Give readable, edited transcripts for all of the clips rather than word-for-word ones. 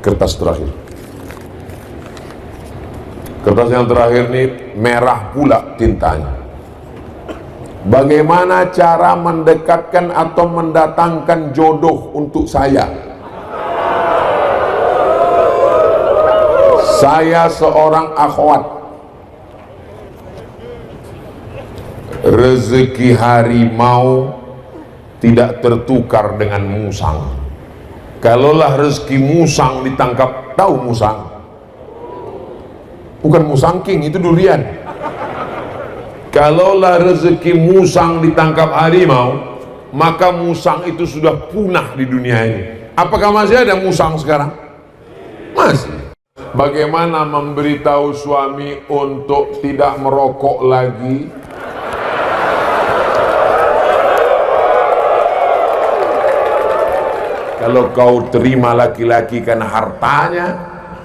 kertas terakhir. Kertas yang terakhir ini merah pula tintanya. Bagaimana cara mendekatkan atau mendatangkan jodoh untuk saya? Saya seorang akhwat. Rezeki harimau tidak tertukar dengan musang. Kalaulah rezeki musang ditangkap, tahu musang? Bukan musang king, itu durian. Kalaulah rezeki musang ditangkap harimau, maka musang itu sudah punah di dunia ini. Apakah masih ada musang sekarang? Masih. Bagaimana memberitahu suami untuk tidak merokok lagi? Kalau kau terima laki-laki karena hartanya,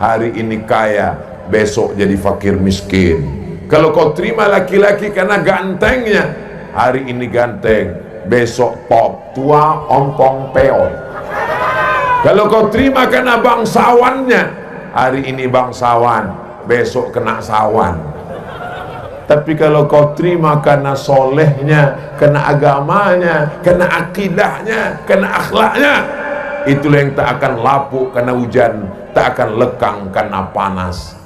hari ini kaya, besok jadi fakir miskin. Kalau kau terima laki-laki karena gantengnya, hari ini ganteng, besok pop, tua, ompong, peot. Kalau kau terima karena bangsawannya, hari ini bangsawan, besok kena sawan. Tapi kalau kau terima karena solehnya, karena agamanya, karena akidahnya, karena akhlaknya, itulah yang tak akan lapuk karena hujan, tak akan lekang karena panas.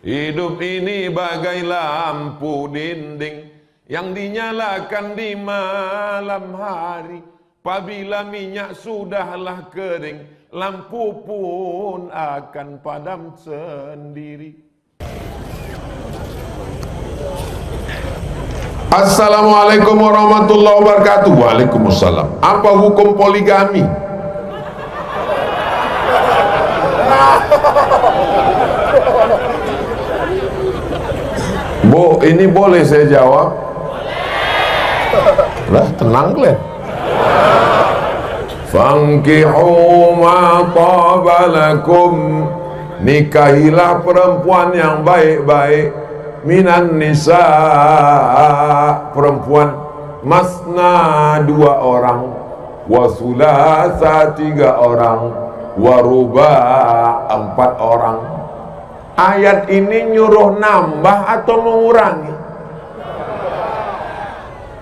Hidup ini bagai lampu dinding yang dinyalakan di malam hari. Apabila minyak sudahlah kering, lampu pun akan padam sendiri. Assalamualaikum warahmatullahi wabarakatuh. Waalaikumsalam. Apa hukum poligami? Bu, ini boleh saya jawab? Lah, tenang kalian. Fankihu ma taba lakum, nikahilah perempuan yang baik-baik, minan nisa, perempuan masna 2 orang, wa sulasa 3 orang, wa ruba 4 orang. Ayat ini nyuruh nambah atau mengurangi?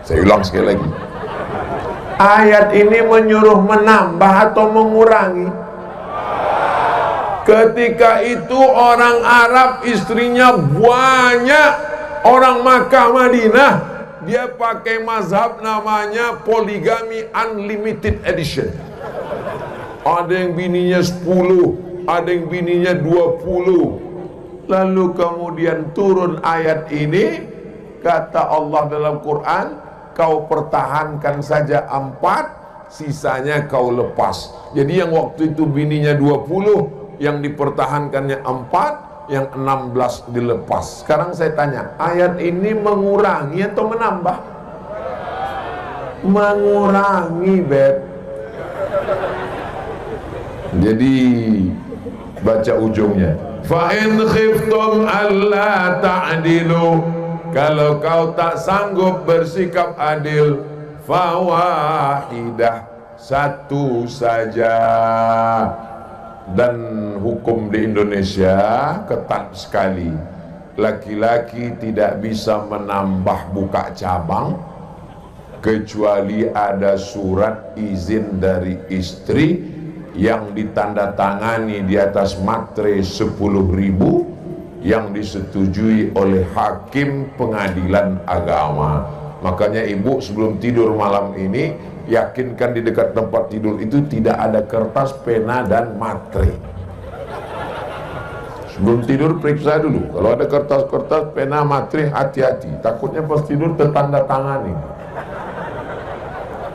Saya ulang sekali lagi. Ayat ini menyuruh menambah atau mengurangi? Ketika itu orang Arab istrinya banyak, orang Makkah Madinah, dia pakai mazhab namanya poligami unlimited edition. Ada yang bininya 10, ada yang bininya 20. Lalu kemudian turun ayat ini, kata Allah dalam Quran, kau pertahankan saja 4, sisanya kau lepas. Jadi yang waktu itu bininya 20, yang dipertahankannya 4, yang 16 dilepas. Sekarang saya tanya, ayat ini mengurangi atau menambah? Mengurangi, Beb. Jadi baca ujungnya, fa in khiftum alla ta'dilu, kalau kau tak sanggup bersikap adil, fawahidah, 1 saja. Dan hukum di Indonesia ketat sekali. Laki-laki tidak bisa menambah buka cabang kecuali ada surat izin dari istri yang ditandatangani di atas materai 10.000 yang disetujui oleh hakim pengadilan agama. Makanya ibu sebelum tidur malam ini, yakinkan di dekat tempat tidur itu tidak ada kertas, pena, dan materai. Sebelum tidur periksa dulu, kalau ada kertas-kertas, pena, materai, hati-hati, takutnya pas tidur tertanda tangani.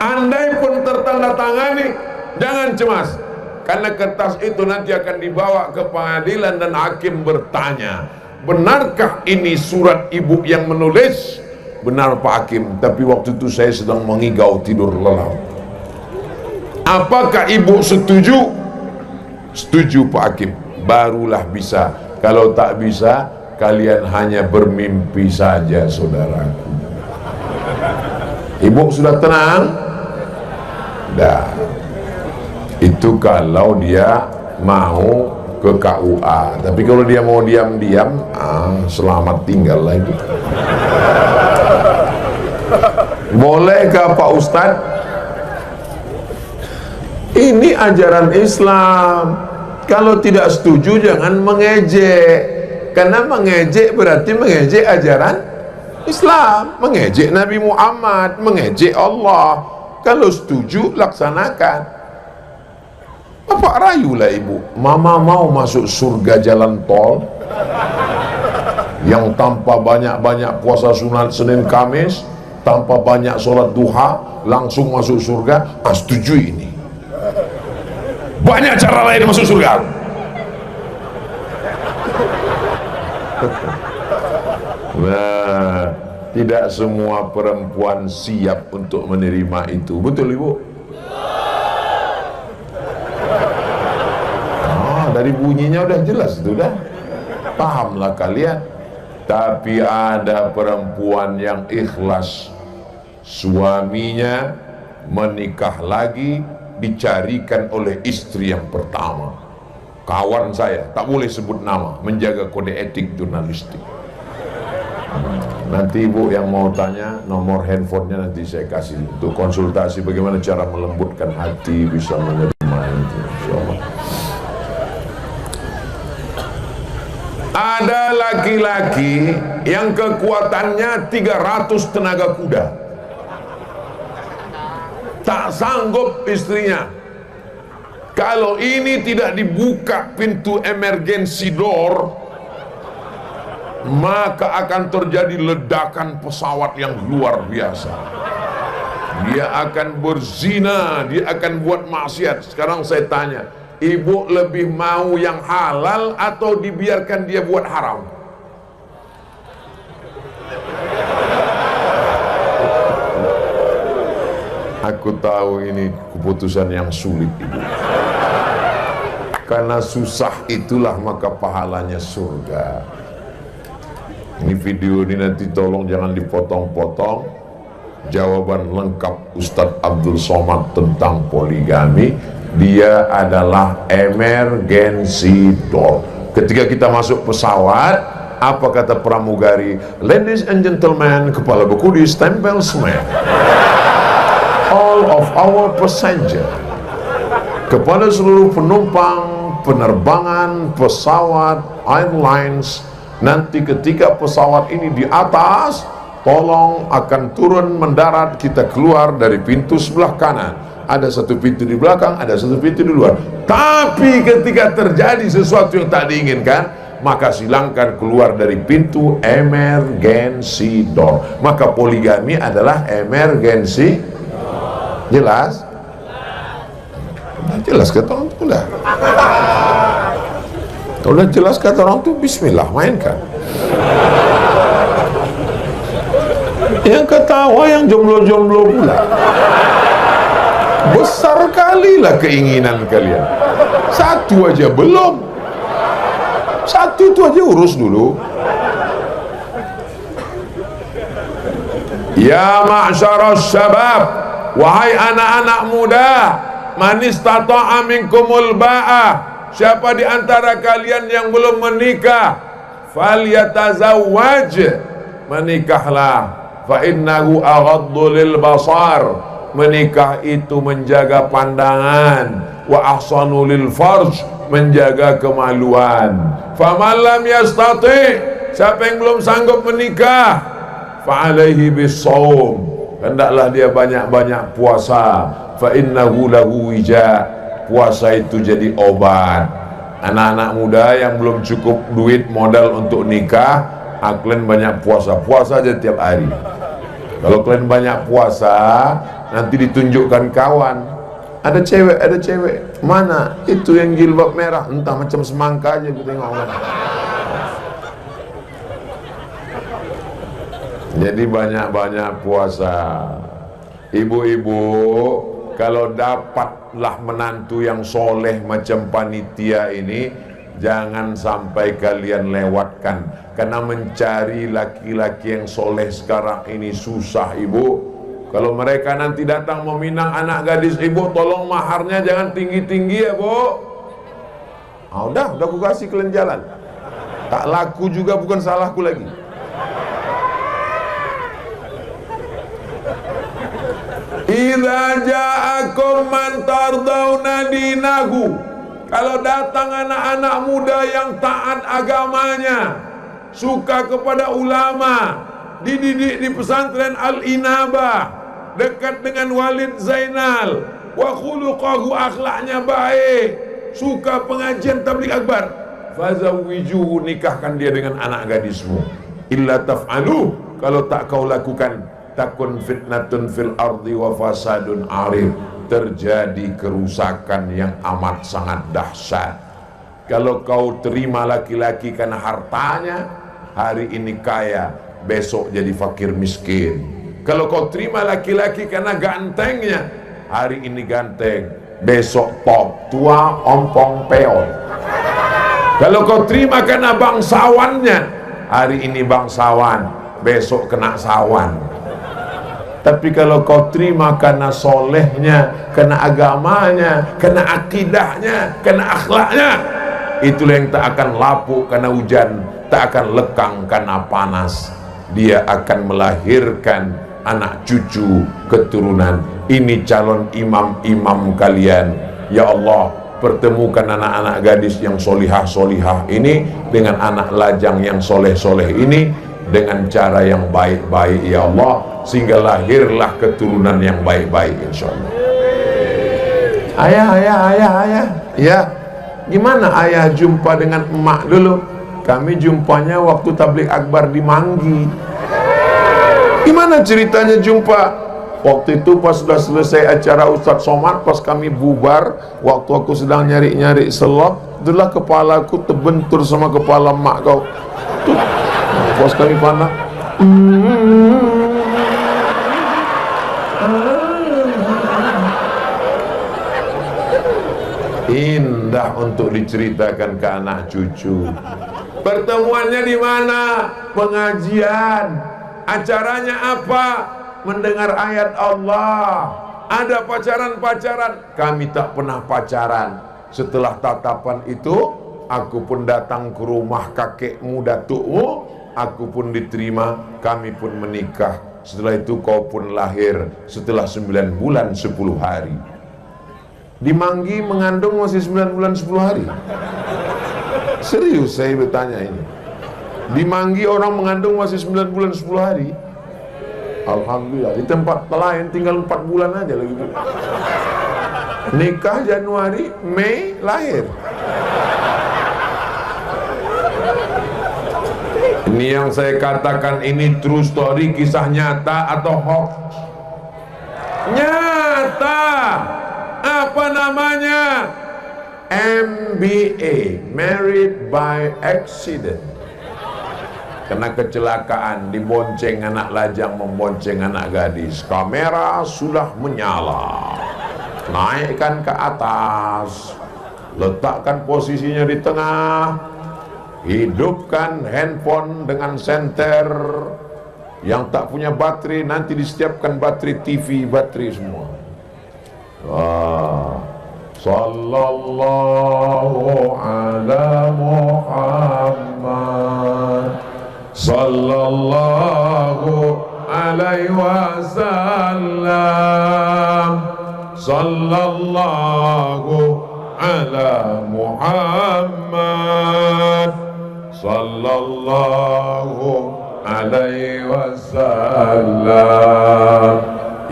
Andai pun tertanda tangani, jangan cemas, karena kertas itu nanti akan dibawa ke pengadilan dan hakim bertanya, benarkah ini surat ibu yang menulis? Benar Pak Hakim, tapi waktu itu saya sedang mengigau tidur lelap. Apakah ibu setuju? Setuju Pak Hakim, barulah bisa. Kalau tak bisa, kalian hanya bermimpi saja, saudaraku. Ibu sudah tenang? Dah. Itu kalau dia mau ke KUA. Tapi kalau dia mau diam-diam, selamat tinggal lah itu. Bolehkah Pak Ustadz? Ini ajaran Islam. Kalau tidak setuju jangan mengejek, karena mengejek berarti mengejek ajaran Islam, mengejek Nabi Muhammad, mengejek Allah. Kalau setuju laksanakan. Bapak rayulah ibu, mama mau masuk surga jalan tol yang tanpa banyak-banyak puasa sunat Senin Kamis, tanpa banyak sholat duha, langsung masuk surga. Setuju ini. Banyak cara lain masuk surga. Nah, tidak semua perempuan siap untuk menerima itu. Betul ibu? Dari bunyinya udah jelas itu, dah pahamlah kalian. Tapi ada perempuan yang ikhlas, suaminya menikah lagi, dicarikan oleh istri yang pertama. Kawan saya, tak boleh sebut nama, menjaga kode etik jurnalistik. Nanti ibu yang mau tanya, nomor handphonenya nanti saya kasih untuk konsultasi bagaimana cara melembutkan hati, bisa menerima itu, insyaallah. Ada laki-laki yang kekuatannya 300 tenaga kuda, tak sanggup istrinya. Kalau ini tidak dibuka pintu emergency door, maka akan terjadi ledakan pesawat yang luar biasa. Dia akan berzina, dia akan buat maksiat. Sekarang saya tanya, ibu lebih mau yang halal atau dibiarkan dia buat haram? Aku tahu ini keputusan yang sulit ibu, karena susah itulah maka pahalanya surga. Ini video ini nanti tolong jangan dipotong-potong. Jawaban lengkap Ustadz Abdul Somad tentang poligami. Dia adalah emergency door. Ketika kita masuk pesawat, apa kata pramugari? Ladies and gentlemen, kepala bekudi stempel semen. All of our passenger, kepada seluruh penumpang penerbangan pesawat airlines, nanti ketika pesawat ini di atas, tolong akan turun mendarat, kita keluar dari pintu sebelah kanan. Ada satu pintu di belakang, ada satu pintu di luar. Tapi ketika terjadi sesuatu yang tak diinginkan, maka silangkan keluar dari pintu emergency door. Maka poligami adalah emergency. Jelas? Jelas kata orang itu dah. Kalau udah jelas kata orang itu, bismillah, mainkan. Yang ketawa yang jomblo-jomblo pula. Besar kali lah keinginan kalian. Satu aja belum. Satu itu aja urus dulu. Ya ma'syaras syabab, wahai anak-anak muda, man istata'a minkumul ba'ah, siapa di antara kalian yang belum menikah, falyatazawwaj, menikahlah, fa innahu aghaddu lil basar, menikah itu menjaga pandangan, wa ahsanu lil farj, menjaga kemaluan. Faman lam yastati, siapa yang belum sanggup menikah, fa alaihi bis-shaum, hendaklah dia banyak-banyak puasa. Fa innahu lahu wija, puasa itu jadi obat. Anak-anak muda yang belum cukup duit modal untuk nikah, kalian banyak puasa, puasa aja tiap hari. Kalau kalian banyak puasa, nanti ditunjukkan kawan, ada cewek, mana itu yang jilbab merah, entah macam semangka aja, gue tengok. Jadi banyak-banyak puasa. Ibu-ibu, kalau dapatlah menantu yang soleh macam panitia ini, jangan sampai kalian lewatkan. Karena mencari laki-laki yang soleh sekarang ini susah ibu. Kalau mereka nanti datang meminang anak gadis ibu, tolong maharnya jangan tinggi-tinggi ya bu. Udah aku kasih kalian jalan. Tak laku juga bukan salahku lagi. Idza ja'akum man tardawna dinahu, kalau datang anak-anak muda yang taat agamanya, suka kepada ulama, dididik di pesantren Al-Inabah, dekat dengan Walid Zainal, wa khuluqahu, akhlaknya baik, suka pengajian tabligh akbar, fazawwijuhu, nikahkan dia dengan anak gadismu. Illa taf'alu, kalau tak kau lakukan, takun fitnatun fil ardi wa fasadun arif, terjadi kerusakan yang amat sangat dahsyat. Kalau kau terima laki-laki karena hartanya, hari ini kaya, besok jadi fakir miskin. Kalau kau terima laki-laki karena gantengnya, hari ini ganteng, besok top, tua ompong peon. Kalau kau terima karena bangsawannya, hari ini bangsawan, besok kena sawan. Tapi kalau kau terima karena solehnya, karena agamanya, karena akidahnya, karena akhlaknya, itulah yang tak akan lapuk karena hujan, tak akan lekang karena panas. Dia akan melahirkan anak cucu keturunan. Ini calon imam-imam kalian. Ya Allah, pertemukan anak-anak gadis yang solihah-solihah ini dengan anak lajang yang soleh-soleh ini dengan cara yang baik-baik, ya Allah, sehingga lahirlah keturunan yang baik-baik, insyaallah. Ayah, ya, gimana ayah jumpa dengan emak dulu? Kami jumpanya waktu tabligh akbar di Manggi. Gimana ceritanya jumpa? Waktu itu pas sudah selesai acara Ustadz Somad, pas kami bubar, waktu aku sedang nyari-nyari selop, itulah kepalaku terbentur sama kepala emak kau. Bos kami panah. Indah untuk diceritakan ke anak cucu. Pertemuannya di mana? Pengajian. Acaranya apa? Mendengar ayat Allah. Ada pacaran-pacaran. Kami tak pernah pacaran. Setelah tatapan itu, aku pun datang ke rumah kakekmu, datukmu. Aku pun diterima, kami pun menikah. Setelah itu kau pun lahir setelah 9 bulan 10 hari. Di Manggi mengandung masih 9 bulan 10 hari. Serius saya bertanya ini. Di Manggi orang mengandung masih 9 bulan 10 hari. Alhamdulillah. Di tempat lain tinggal 4 bulan aja lagi. Nikah Januari, Mei lahir. Ini yang saya katakan ini true story, kisah nyata atau hoax? Nyata. Apa namanya? MBA, Married by Accident. Karena kecelakaan, dibonceng anak lajang membonceng anak gadis. Kamera sudah menyala. Naikkan ke atas. Letakkan posisinya di tengah. Hidupkan handphone dengan senter. Yang tak punya baterai nanti disiapkan baterai TV, baterai semua. Sallallahu ala Muhammad, sallallahu alaihi wasallam, sallallahu ala Muhammad, sallallahu alaihi wasallam.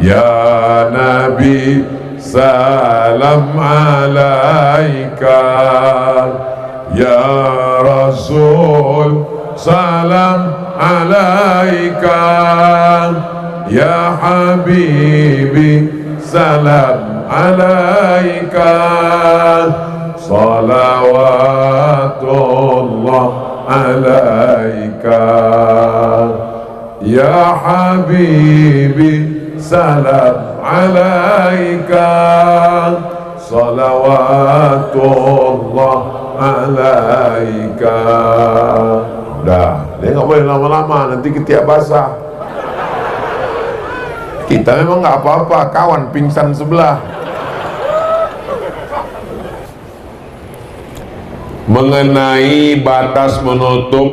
Ya Nabi, salam alaika. Ya Rasul, salam alaika. Ya Habibi, salam alaika. Salawatullah alaika. Ya Habibi, salam alaika. Salawatullah alaika. Udah, dia nggak boleh lama-lama, nanti ketiak basah. Kita memang nggak apa-apa, kawan pingsan sebelah. mengenai batas menutup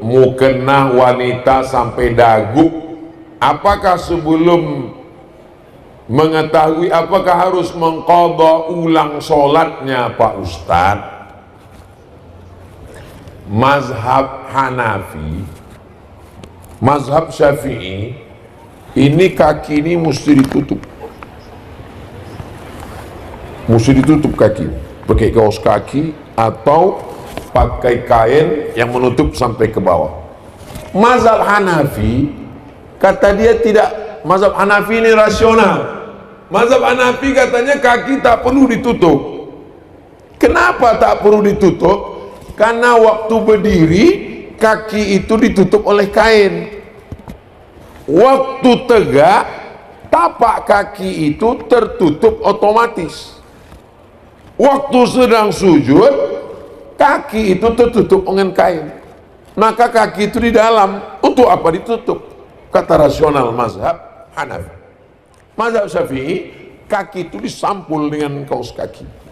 mukena wanita sampai dagu. Apakah sebelum mengetahui, apakah harus mengqadha ulang sholatnya Pak Ustadz? Mazhab Hanafi, mazhab Syafi'i, ini kaki ini mesti ditutup, kaki, pakai kaos kaki atau pakai kain yang menutup sampai ke bawah. Mazhab Hanafi kata dia tidak. Mazhab Hanafi ini rasional. Mazhab Hanafi katanya kaki tak perlu ditutup. Kenapa tak perlu ditutup? Karena waktu berdiri kaki itu ditutup oleh kain. Waktu tegak tapak kaki itu tertutup otomatis. Waktu sedang sujud kaki itu tertutup dengan kain. Maka kaki itu di dalam. Untuk apa ditutup? Kata rasional mazhab Hanafi. Mazhab Syafi'i, kaki itu disampul dengan kaos kaki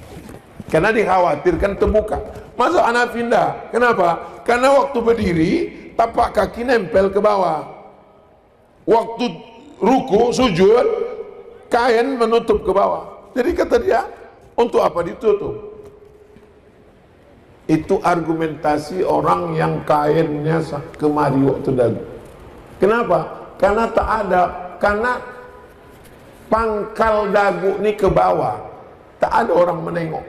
karena dikhawatirkan terbuka. Mazhab Hanafi enggak. Kenapa? Karena waktu berdiri tapak kaki nempel ke bawah. Waktu ruku, sujud, kain menutup ke bawah. Jadi kata dia, untuk apa ditutup? Itu argumentasi orang yang kainnya kemari waktu dagu. Kenapa? Karena tak ada, karena pangkal dagu ini ke bawah, tak ada orang menengok.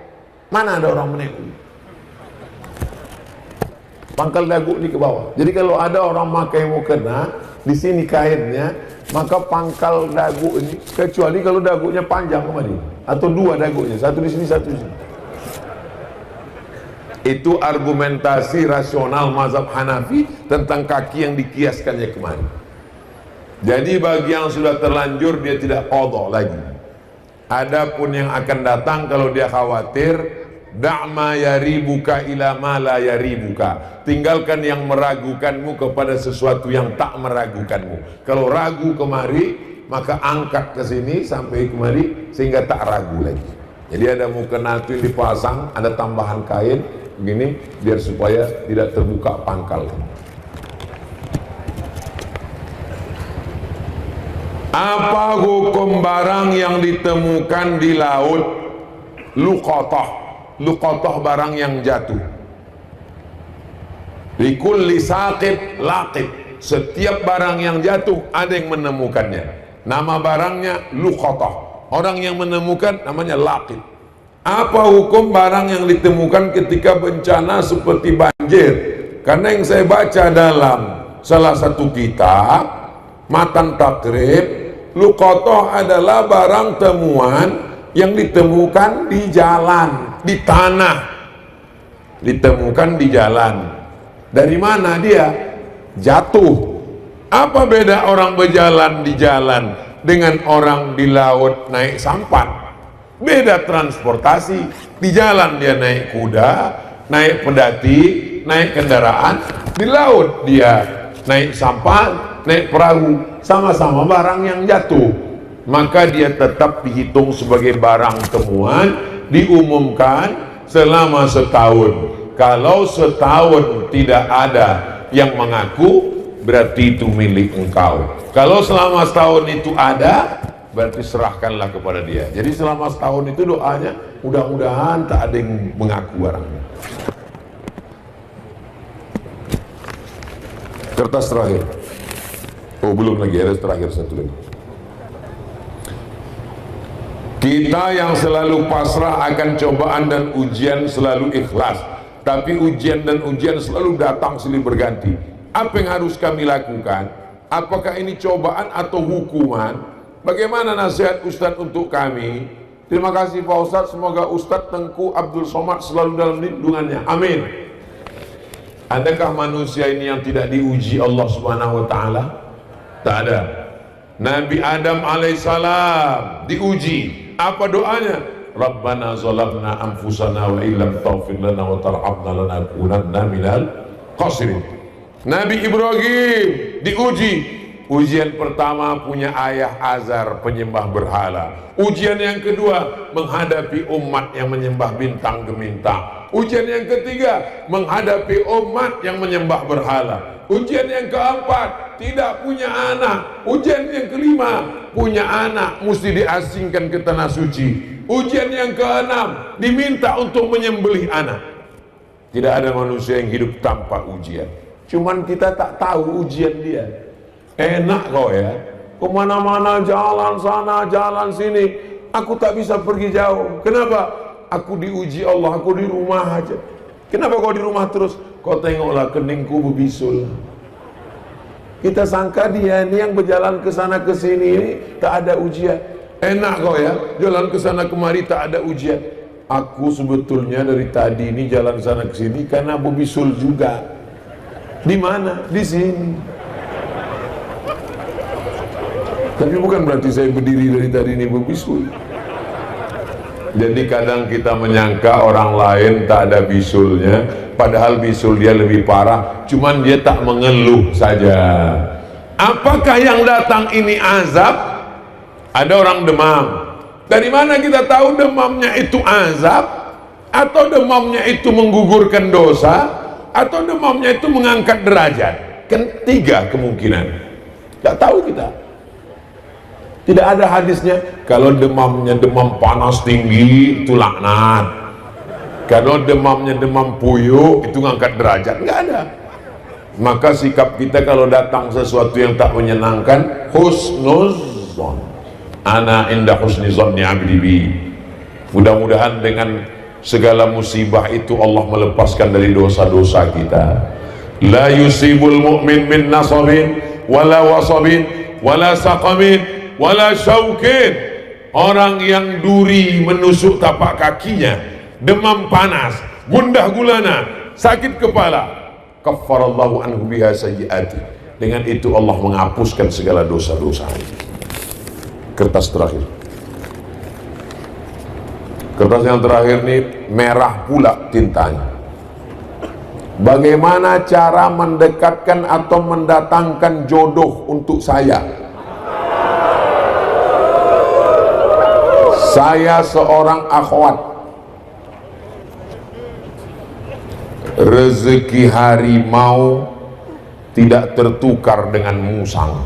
Mana ada orang menengok? Pangkal dagu ini ke bawah. Jadi kalau ada orang pakai mukena, di sini kainnya, maka pangkal dagu ini, kecuali kalau dagunya panjang kemari, atau dua dagunya, satu di sini, satu di sini. Itu argumentasi rasional mazhab Hanafi tentang kaki yang dikiaskannya kemari. Jadi bagi yang sudah terlanjur dia tidak qadha lagi. Adapun yang akan datang, kalau dia khawatir, da'ma yaribuka ila ma la yaribuka, tinggalkan yang meragukanmu kepada sesuatu yang tak meragukanmu. Kalau ragu kemari, maka angkat ke sini sampai kemari sehingga tak ragu lagi. Jadi ada mukena itu yang dipasang, ada tambahan kain begini biar supaya tidak terbuka pangkal. Apa hukum barang yang ditemukan di laut? Luqatah. Luqatah barang yang jatuh. Likulli saqit laqit. Setiap barang yang jatuh ada yang menemukannya. Nama barangnya luqatah. Orang yang menemukan namanya laqit. Apa hukum barang yang ditemukan ketika bencana seperti banjir? Karena yang saya baca dalam salah satu kitab Matan Takrib, luqatah adalah barang temuan yang ditemukan di jalan, di tanah, ditemukan di jalan. Dari mana dia? Jatuh. Apa beda orang berjalan di jalan dengan orang di laut naik sampan? Beda transportasi. Di jalan dia naik kuda, naik pedati, naik kendaraan. Di laut dia naik sampan, naik perahu. Sama-sama barang yang jatuh, maka dia tetap dihitung sebagai barang temuan, diumumkan selama setahun. Kalau setahun tidak ada yang mengaku, berarti itu milik engkau. Kalau selama setahun itu ada, berarti serahkanlah kepada dia. Jadi selama setahun itu doanya, mudah-mudahan tak ada yang mengaku barangnya. Kertas terakhir. Oh belum lagi, ada terakhir satu lagi. Kita yang selalu pasrah akan cobaan dan ujian selalu ikhlas, tapi ujian dan ujian selalu datang silih berganti. Apa yang harus kami lakukan? Apakah ini cobaan atau hukuman? Bagaimana nasihat Ustadz untuk kami? Terima kasih Pak Ustadz, semoga Ustadz Tengku Abdul Somad selalu dalam lindungannya. Amin. Adakah manusia ini yang tidak diuji Allah Subhanahu wa Ta'ala? Tak ada. Nabi Adam alaihissalam diuji. Apa doanya? Rabbana zalamna anfusana wa illam taghfir lana wa tarhamna lanakunanna minal khasirin. Nabi Ibrahim diuji. Ujian pertama punya ayah azar penyembah berhala. Ujian yang kedua menghadapi umat yang menyembah bintang gemintang. Ujian yang ketiga menghadapi umat yang menyembah berhala. Ujian yang keempat tidak punya anak. Ujian yang kelima punya anak mesti diasingkan ke tanah suci. Ujian yang keenam diminta untuk menyembelih anak. Tidak ada manusia yang hidup tanpa ujian. Cuman kita tak tahu ujian dia. Enak kok ya, kemana-mana jalan sana jalan sini, aku tak bisa pergi jauh. Kenapa? Aku diuji Allah, aku di rumah aja. Kenapa kau di rumah terus? Kau tengoklah keningku berbisul. Kita sangka dia ini yang berjalan ke sana ke sini ini tak ada ujian. Enak kok ya, jalan ke sana kemari tak ada ujian. Aku sebetulnya dari tadi ini jalan sana ke sini karena berbisul juga. Di mana? Di sini. Tapi bukan berarti saya berdiri dari tadi ini berbisul. Jadi kadang kita menyangka orang lain tak ada bisulnya, padahal bisul dia lebih parah, cuman dia tak mengeluh saja. Apakah yang datang ini azab? Ada orang demam. Dari mana kita tahu demamnya itu azab? Atau demamnya itu menggugurkan dosa? Atau demamnya itu mengangkat derajat? Kan tiga kemungkinan. Tak tahu kita. Tidak ada hadisnya kalau demamnya demam panas tinggi itu laknat, kalau demamnya demam puyuh itu ngangkat derajat. Nggak ada. Maka sikap kita kalau datang sesuatu yang tak menyenangkan, husnuzon, ana inda husnizonni abdi bi. Mudah-mudahan dengan segala musibah itu Allah melepaskan dari dosa-dosa kita. La yusibul mu'min min nasabin wala wasabin wala saqamin wala syaukin. Orang yang duri menusuk tapak kakinya, demam panas, gundah gulana, sakit kepala, kaffarallahu anhu biha sayyiati. Dengan itu Allah menghapuskan segala dosa-dosa. Kertas terakhir. Kertas yang terakhir ini merah pula tintanya. Bagaimana cara mendekatkan atau mendatangkan jodoh untuk saya? Saya seorang akhwat. Rezeki harimau tidak tertukar dengan musang.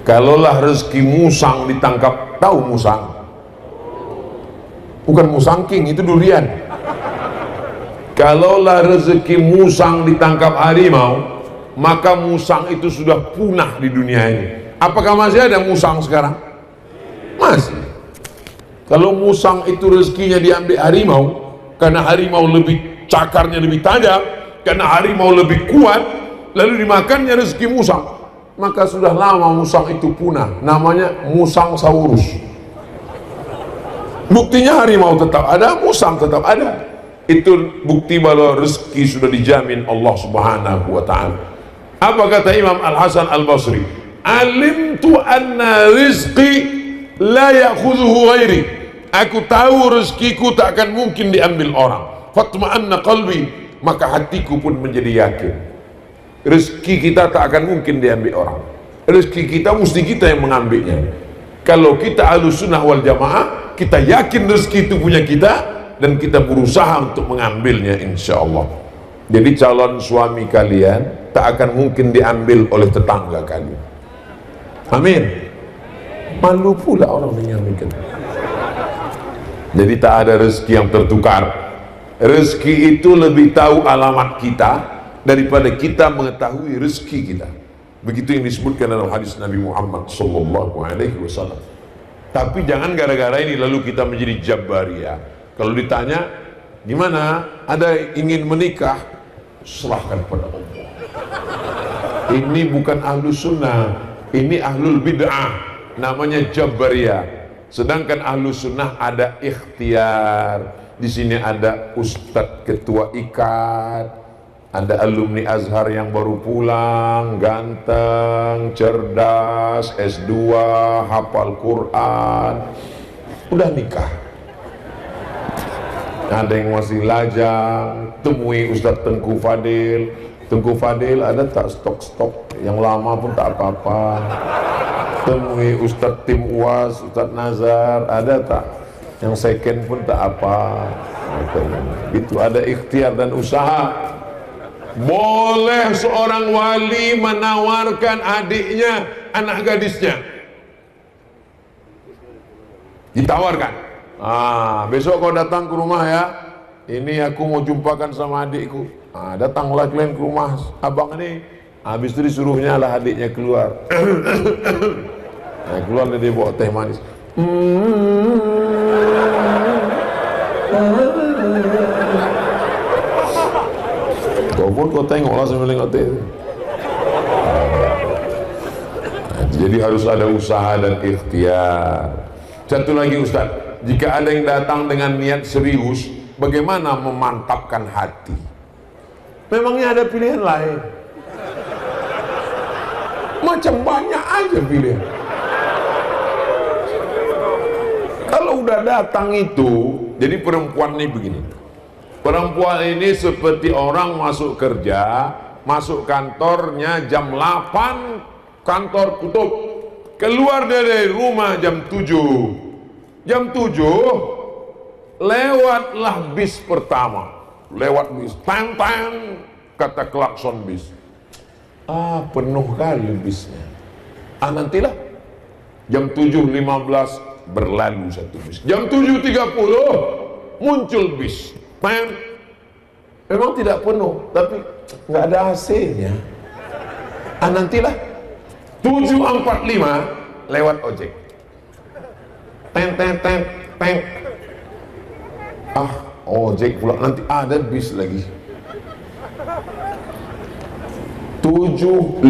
Kalaulah rezeki musang ditangkap, tahu musang? Bukan musang king, itu durian. Kalaulah rezeki musang ditangkap harimau, maka musang itu sudah punah di dunia ini. Apakah masih ada musang sekarang? Masih. Kalau musang itu rezekinya diambil harimau, karena harimau lebih cakarnya lebih tajam, karena harimau lebih kuat, lalu dimakannya rezeki musang, maka sudah lama musang itu punah. Namanya musang saurus. Buktinya harimau tetap ada, musang tetap ada. Itu bukti bahwa rezeki sudah dijamin Allah Subhanahu wa ta'ala. Apa kata Imam Al-Hasan Al-Basri? Alimtu anna rizqi la ya'khudhuhu ghairi. Aku tahu rezekiku tak akan mungkin diambil orang. Fatma'anna qalbi, maka hatiku pun menjadi yakin. Rezeki kita tak akan mungkin diambil orang. Rezeki kita mesti kita yang mengambilnya. Kalau kita Ahlussunnah wal Jamaah, kita yakin rezeki itu punya kita dan kita berusaha untuk mengambilnya, insyaallah. Jadi calon suami kalian tak akan mungkin diambil oleh tetangga kalian. Amin. Malu pula orang menyampaikan. Jadi tak ada rezeki yang tertukar. Rezeki itu lebih tahu alamat kita daripada kita mengetahui rezeki kita. Begitu yang disebutkan dalam hadis Nabi Muhammad SAW. Tapi jangan gara-gara ini lalu kita menjadi Jabbariyah. Kalau ditanya gimana, ada ingin menikah, serahkan pada Allah. Ini bukan Ahlus Sunnah, ini Ahlul Bid'ah, namanya Jabbariyah. Sedangkan Ahlus Sunnah ada ikhtiar. Di sini ada Ustadz Ketua Ikat, ada alumni Azhar yang baru pulang, ganteng, cerdas, S2, hafal Quran, udah nikah. Ada yang masih lajang, temui Ustadz Tengku Fadil, Tunggu Fadil, ada tak stok-stok yang lama pun tak apa-apa? Temui Ustadz Tim UAS, Ustadz Nazar, ada tak? Yang second pun tak apa. Itu ada ikhtiar dan usaha. Boleh seorang wali menawarkan adiknya, anak gadisnya, ditawarkan. Besok kau datang ke rumah ya, ini aku mau jumpakan sama adikku. Datanglah kalian ke rumah abang ini. Habis itu disuruhnya lah adiknya keluar. Keluar dia bawa teh manis. Kau pun kau tengoklah sambil tengok teh. Jadi harus ada usaha dan ikhtiar. Satu lagi Ustaz, jika ada yang datang dengan niat serius, bagaimana memantapkan hati? Memangnya ada pilihan lain? Macam banyak aja pilihan. Kalau udah datang itu, jadi perempuan ini begini. Perempuan ini seperti orang masuk kerja, masuk kantornya jam 8, kantor tutup. Keluar dari rumah jam 7. Jam 7 lewatlah bis pertama. Lewat bis, tang-tang, kata klakson bis. Penuh kali bisnya. Nantilah jam 7.15 berlalu satu bis. Jam 7.30 muncul bis. Memang tidak penuh, tapi nggak ada AC-nya. Nantilah 7.45 lewat ojek. Teng. Ojek pula, nanti ada bis lagi. 7.59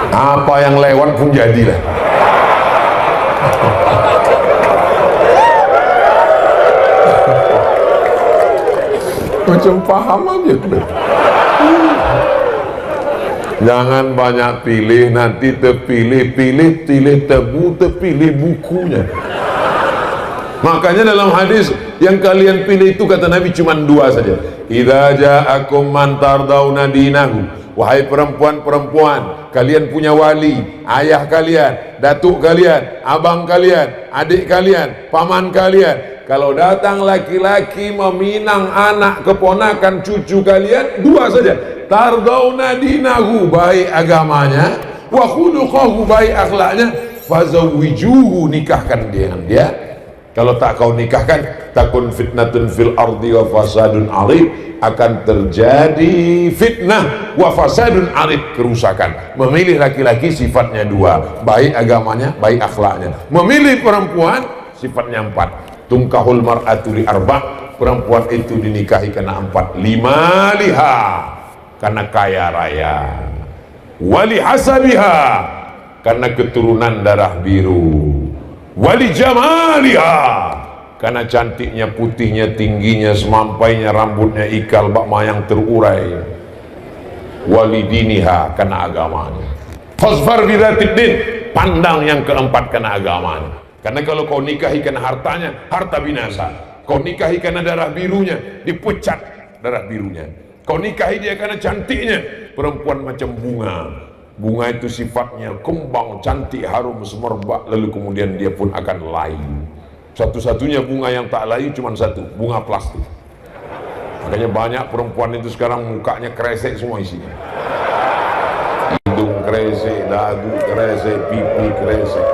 apa yang lewat pun jadilah. Macam paham aja tuh. Jangan banyak pilih, nanti terpilih-pilih, tebu, terpilih bukunya. Makanya dalam hadis yang kalian pilih itu kata Nabi cuma 2 saja. Idza ja'akum man tardawna dinahu. Wahai perempuan-perempuan, kalian punya wali, ayah kalian, datuk kalian, abang kalian, adik kalian, paman kalian. Kalau datang laki-laki meminang anak, keponakan, cucu kalian, 2 saja. Tardawna dinahu, baik agamanya, wa khuluquhu, baik akhlaknya, fazawwijuhu, nikahkan dengan dia. Kalau tak kau nikahkan, takun fitnatun fil ardi wa fasadun arid, akan terjadi fitnah wa fasadun arid, kerusakan. Memilih laki-laki sifatnya 2, baik agamanya, baik akhlaknya. Memilih perempuan sifatnya 4. Tungkahul mar'atu li arba', perempuan itu dinikahi karena 4. 5 liha, karena kaya raya. Wali hasabiha, karena keturunan darah biru. Wali jamaliha, karena cantiknya, putihnya, tingginya, semampainya, rambutnya ikal, bak mayang terurai. Wali diniha, karena agamanya. Fasfar bidzatiddin, pandang yang keempat karena agamanya. Karena kalau kau nikahi karena hartanya, harta binasa. Kau nikahi karena darah birunya, dipecat darah birunya. Kau nikahi dia karena cantiknya, perempuan macam bunga. Bunga itu sifatnya kembang, cantik, harum, semerbak, lalu kemudian dia pun akan layu. Satu-satunya bunga yang tak layu cuma satu, bunga plastik. Makanya banyak perempuan itu sekarang mukanya kresek semua isinya. Hidung kresek, dagu kresek, pipi kresek.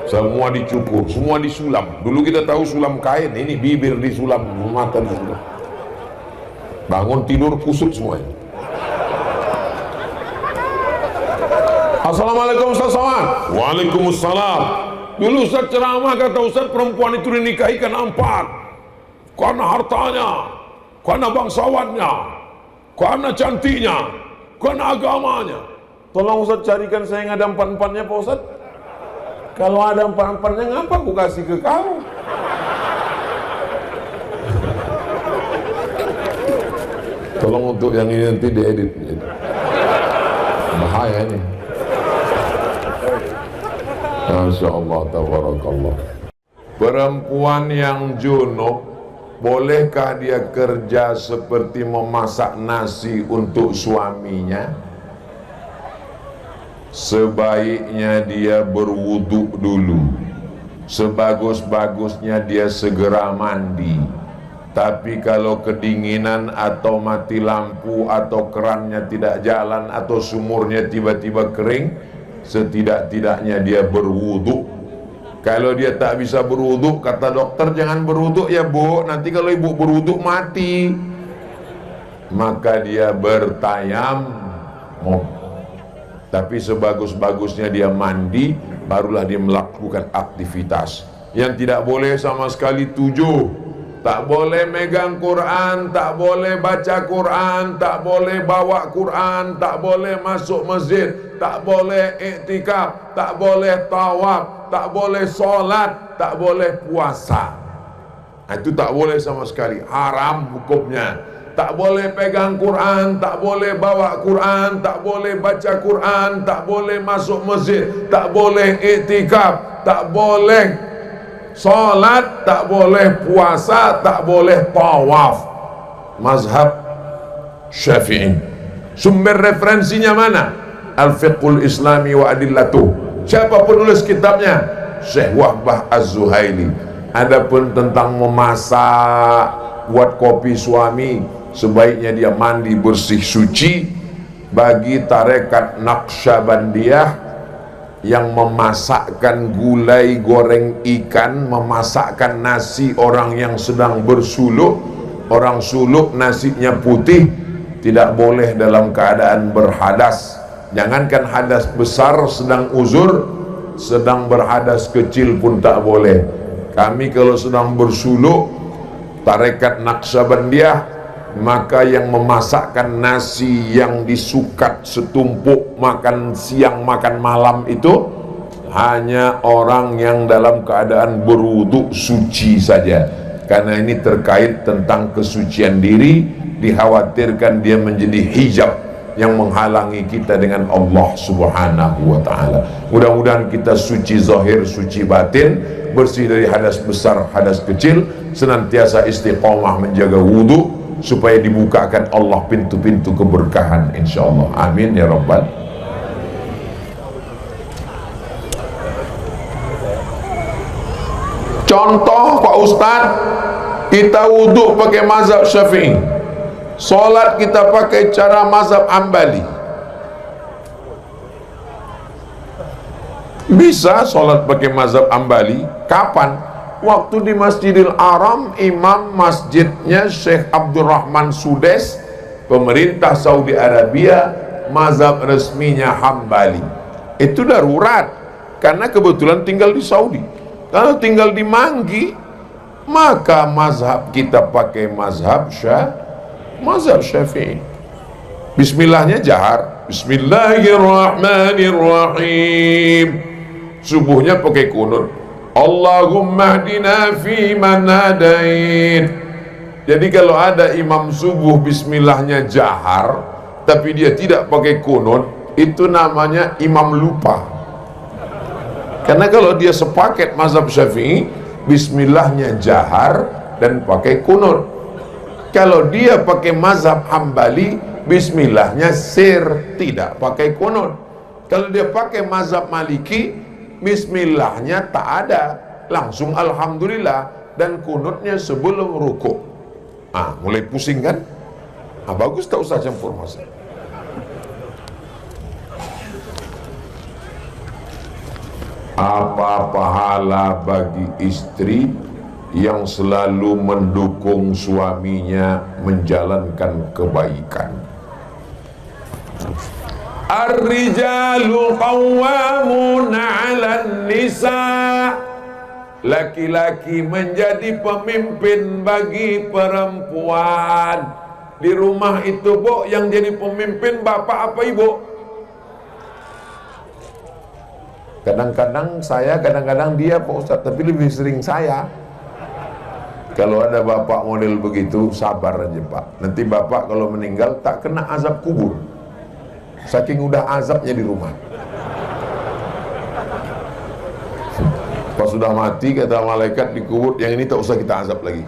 Semua dicukur, semua disulam. Dulu kita tahu sulam kain, ini bibir disulam, mata disulam. Bangun tidur kusut semuanya. Assalamualaikum Ustaz Somad. Waalaikumsalam. Dulu Ustaz ceramah, kata Ustaz, perempuan itu dinikahi karena 4. Karena hartanya, karena bangsawannya, karena cantiknya, karena agamanya. Tolong Ustaz carikan saya yang ada 4-4-nya Pak Ustaz. Kalau ada 4-4-nya ngapa aku kasih ke kau? Tolong untuk yang ini nanti diedit. Bahaya ini. Masya Allah, tabarakallah. Perempuan yang junub bolehkah dia kerja seperti memasak nasi untuk suaminya? Sebaiknya dia berwudu dulu. Sebagus-bagusnya dia segera mandi. Tapi kalau kedinginan atau mati lampu atau kerannya tidak jalan atau sumurnya tiba-tiba kering, setidak-tidaknya dia berwudu. Kalau dia tak bisa berwudu, kata dokter, jangan berwudu ya bu, nanti kalau ibu berwudu mati. Maka dia bertayamum. Tapi sebagus-bagusnya dia mandi, barulah dia melakukan aktivitas. Yang tidak boleh sama sekali 7. Tak boleh megang Quran, tak boleh baca Quran, tak boleh bawa Quran, tak boleh masuk masjid, tak boleh iktikaf, tak boleh tawaf, tak boleh solat, tak boleh puasa. Itu tak boleh sama sekali, haram hukumnya. Tak boleh pegang Quran, tak boleh bawa Quran, tak boleh baca Quran, tak boleh masuk masjid, tak boleh iktikaf, tak boleh salat, tak boleh puasa, tak boleh tawaf. Mazhab Syafi'i. Sumber referensinya mana? Al-Fiqhul Islami wa Adillatuh. Siapa penulis kitabnya? Syekh Wahbah Az-Zuhaili. Adapun tentang memasak, buat kopi suami, sebaiknya dia mandi bersih suci. Bagi tarekat Naqsyabandiyah yang memasakkan gulai goreng ikan, memasakkan nasi orang yang sedang bersuluk, orang suluk nasinya putih, tidak boleh dalam keadaan berhadas. Jangankan hadas besar sedang uzur, sedang berhadas kecil pun tak boleh. Kami kalau sedang bersuluk, tarekat Naqsyabandiyah, maka yang memasakkan nasi yang disukat setumpuk makan siang makan malam itu hanya orang yang dalam keadaan berwudu suci saja, karena ini terkait tentang kesucian diri. Dikhawatirkan dia menjadi hijab yang menghalangi kita dengan Allah Subhanahu wa ta'ala. Mudah-mudahan kita suci zahir, suci batin, bersih dari hadas besar, hadas kecil, senantiasa istiqomah menjaga wudu, supaya dibukakan Allah pintu-pintu keberkahan insyaallah. Amin ya rabbal. Contoh Pak Ustadz, kita wudhu pakai mazhab Syafi'i, solat kita pakai cara mazhab Hambali. Bisa solat pakai mazhab Hambali kapan? Waktu di Masjidil Haram, imam masjidnya Syekh Abdurrahman Sudes, pemerintah Saudi Arabia, mazhab resminya Hambali. Itu darurat, karena kebetulan tinggal di Saudi. Kalau tinggal di Manggi, maka mazhab kita pakai mazhab Syafi'i. Bismillahnya jahar, Bismillahirrahmanirrahim. Subuhnya pakai kunut, Allahumma hdina fi man hadait. Jadi kalau ada imam subuh bismillahnya jahar tapi dia tidak pakai kunut, itu namanya imam lupa. Karena kalau dia sepaket mazhab Syafi'i, bismillahnya jahar dan pakai kunut. Kalau dia pakai mazhab Hambali, bismillahnya sir, tidak pakai kunut. Kalau dia pakai mazhab Maliki, bismillahnya tak ada, langsung alhamdulillah, dan kunutnya sebelum rukuk. Mulai pusing kan? Bagus tak usah campur masa. Apa pahala bagi istri yang selalu mendukung suaminya menjalankan kebaikan? Ar-rijalu qawwamuna 'alan nisa. Laki-laki menjadi pemimpin bagi perempuan. Di rumah itu, Bu, yang jadi pemimpin bapak apa ibu? Kadang-kadang saya, kadang-kadang dia Pak Ustaz, tapi lebih sering saya. Kalau ada bapak model begitu, sabar aja Pak. Nanti bapak kalau meninggal tak kena azab kubur, saking udah azabnya di rumah. Pas sudah mati, kata malaikat, dikubur, yang ini tak usah kita azab lagi.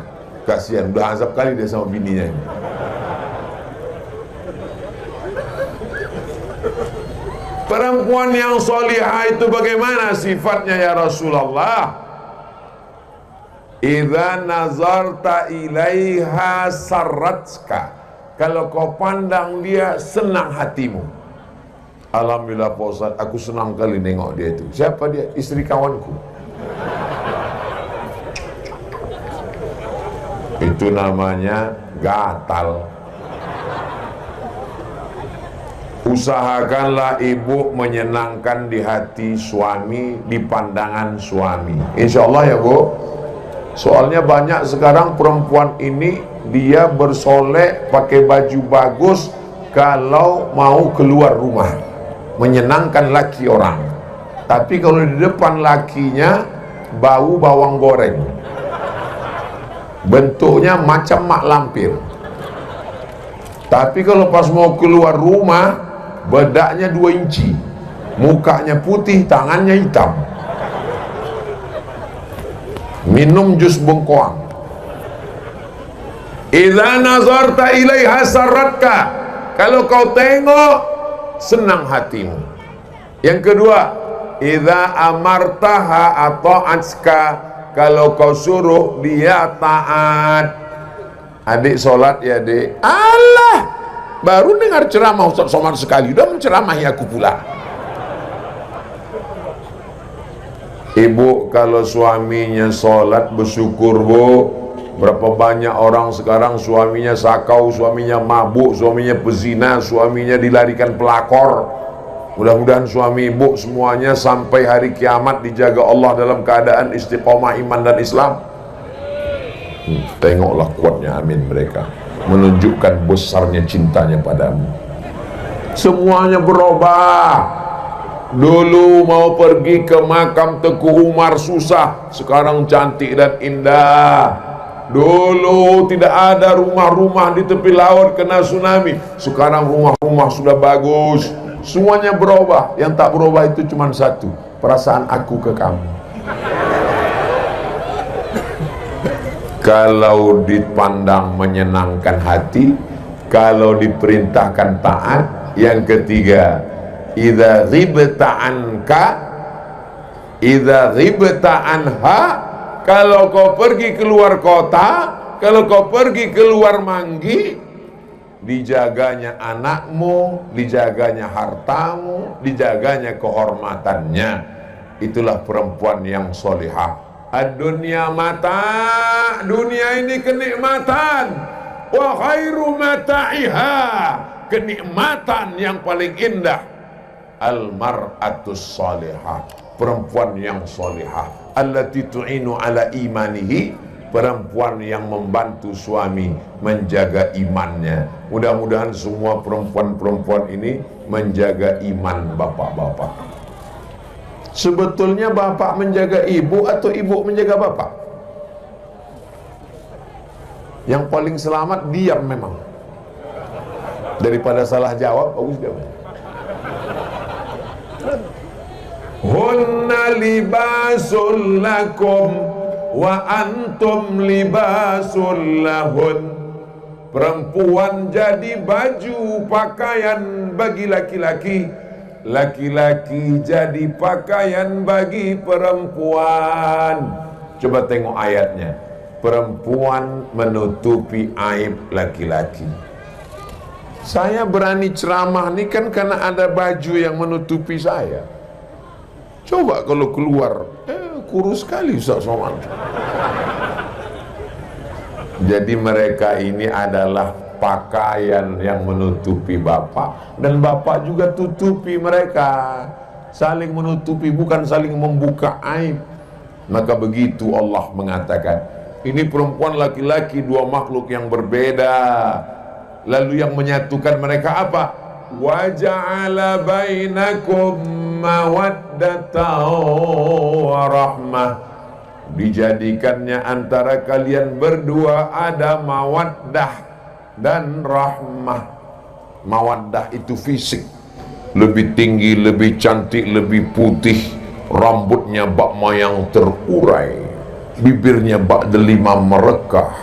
Kasihan, udah azab kali dia sama bininya ini. Perempuan yang solihah itu bagaimana sifatnya ya Rasulullah? Idza nazarta ilaiha sarratka, kalau kau pandang dia senang hatimu. Alhamdulillah Pak Ustaz, aku senang kali nengok dia itu. Siapa dia? Istri kawanku. Itu namanya gatal. Usahakanlah ibu menyenangkan di hati suami, di pandangan suami. Insya Allah ya Bu. Soalnya banyak sekarang perempuan ini dia bersolek, pakai baju bagus kalau mau keluar rumah, menyenangkan laki orang. Tapi kalau di depan lakinya bau bawang goreng, bentuknya macam mak lampir. Tapi kalau pas mau keluar rumah, bedaknya 2 inci, mukanya putih, tangannya hitam, minum jus bengkoang. Idza nazarta ilaiha sarratka, kalau kau tengok senang hatimu. Yang kedua, idza amartaha ata'atka, kalau kau suruh dia taat. Adik sholat ya dek, Allah baru dengar ceramah Ustaz Somad sekali udah menceramahi aku pula. Ibu kalau suaminya sholat bersyukur Bu. Berapa banyak orang sekarang suaminya sakau, suaminya mabuk, suaminya pezina, suaminya dilarikan pelakor. Mudah-mudahan suami ibu semuanya sampai hari kiamat dijaga Allah dalam keadaan istiqomah iman dan Islam. Tengoklah kuatnya amin mereka, menunjukkan besarnya cintanya padamu. Semuanya berubah. Dulu mau pergi ke makam Teguh Umar susah, sekarang cantik dan indah. Dulu tidak ada rumah-rumah di tepi laut kena tsunami, sekarang rumah-rumah sudah bagus. Semuanya berubah. Yang tak berubah itu cuma satu, perasaan aku ke kamu. Kalau dipandang menyenangkan hati, kalau diperintahkan taat. Yang ketiga, idza ghibta anka, idza ghibta anha, kalau kau pergi keluar kota, kalau kau pergi keluar manggi, dijaganya anakmu, dijaganya hartamu, dijaganya kehormatannya. Itulah perempuan yang solihah. Ad-dunya mata, dunia ini kenikmatan. Wa khairu mata'iha, kenikmatan yang paling indah al-mar'atus salihah, perempuan yang salihah, allati tu'inu ala imanihi, perempuan yang membantu suami menjaga imannya. Mudah-mudahan semua perempuan-perempuan ini menjaga iman bapak-bapak. Sebetulnya bapak menjaga ibu atau ibu menjaga bapak? Yang paling selamat diam memang, daripada salah jawab. Bagus dia. Hunna libasul lakum wa antum libasul lahun. Perempuan jadi baju pakaian bagi laki-laki, laki-laki jadi pakaian bagi perempuan. Coba tengok ayatnya. Perempuan menutupi aib laki-laki. Saya berani ceramah ini kan karena ada baju yang menutupi saya. Coba kalau keluar, kurus sekali Ustaz Somad. Jadi mereka ini adalah pakaian yang menutupi bapak, dan bapak juga tutupi mereka. Saling menutupi, bukan saling membuka aib. Maka begitu Allah mengatakan, ini perempuan laki-laki, dua makhluk yang berbeda. Lalu yang menyatukan mereka apa? Wa ja'ala bainakum mawaddatan wa rahmah. Dijadikannya antara kalian berdua ada mawaddah dan rahmah. Mawaddah itu fisik, lebih tinggi, lebih cantik, lebih putih, rambutnya bak mayang terurai, bibirnya bak delima merekah,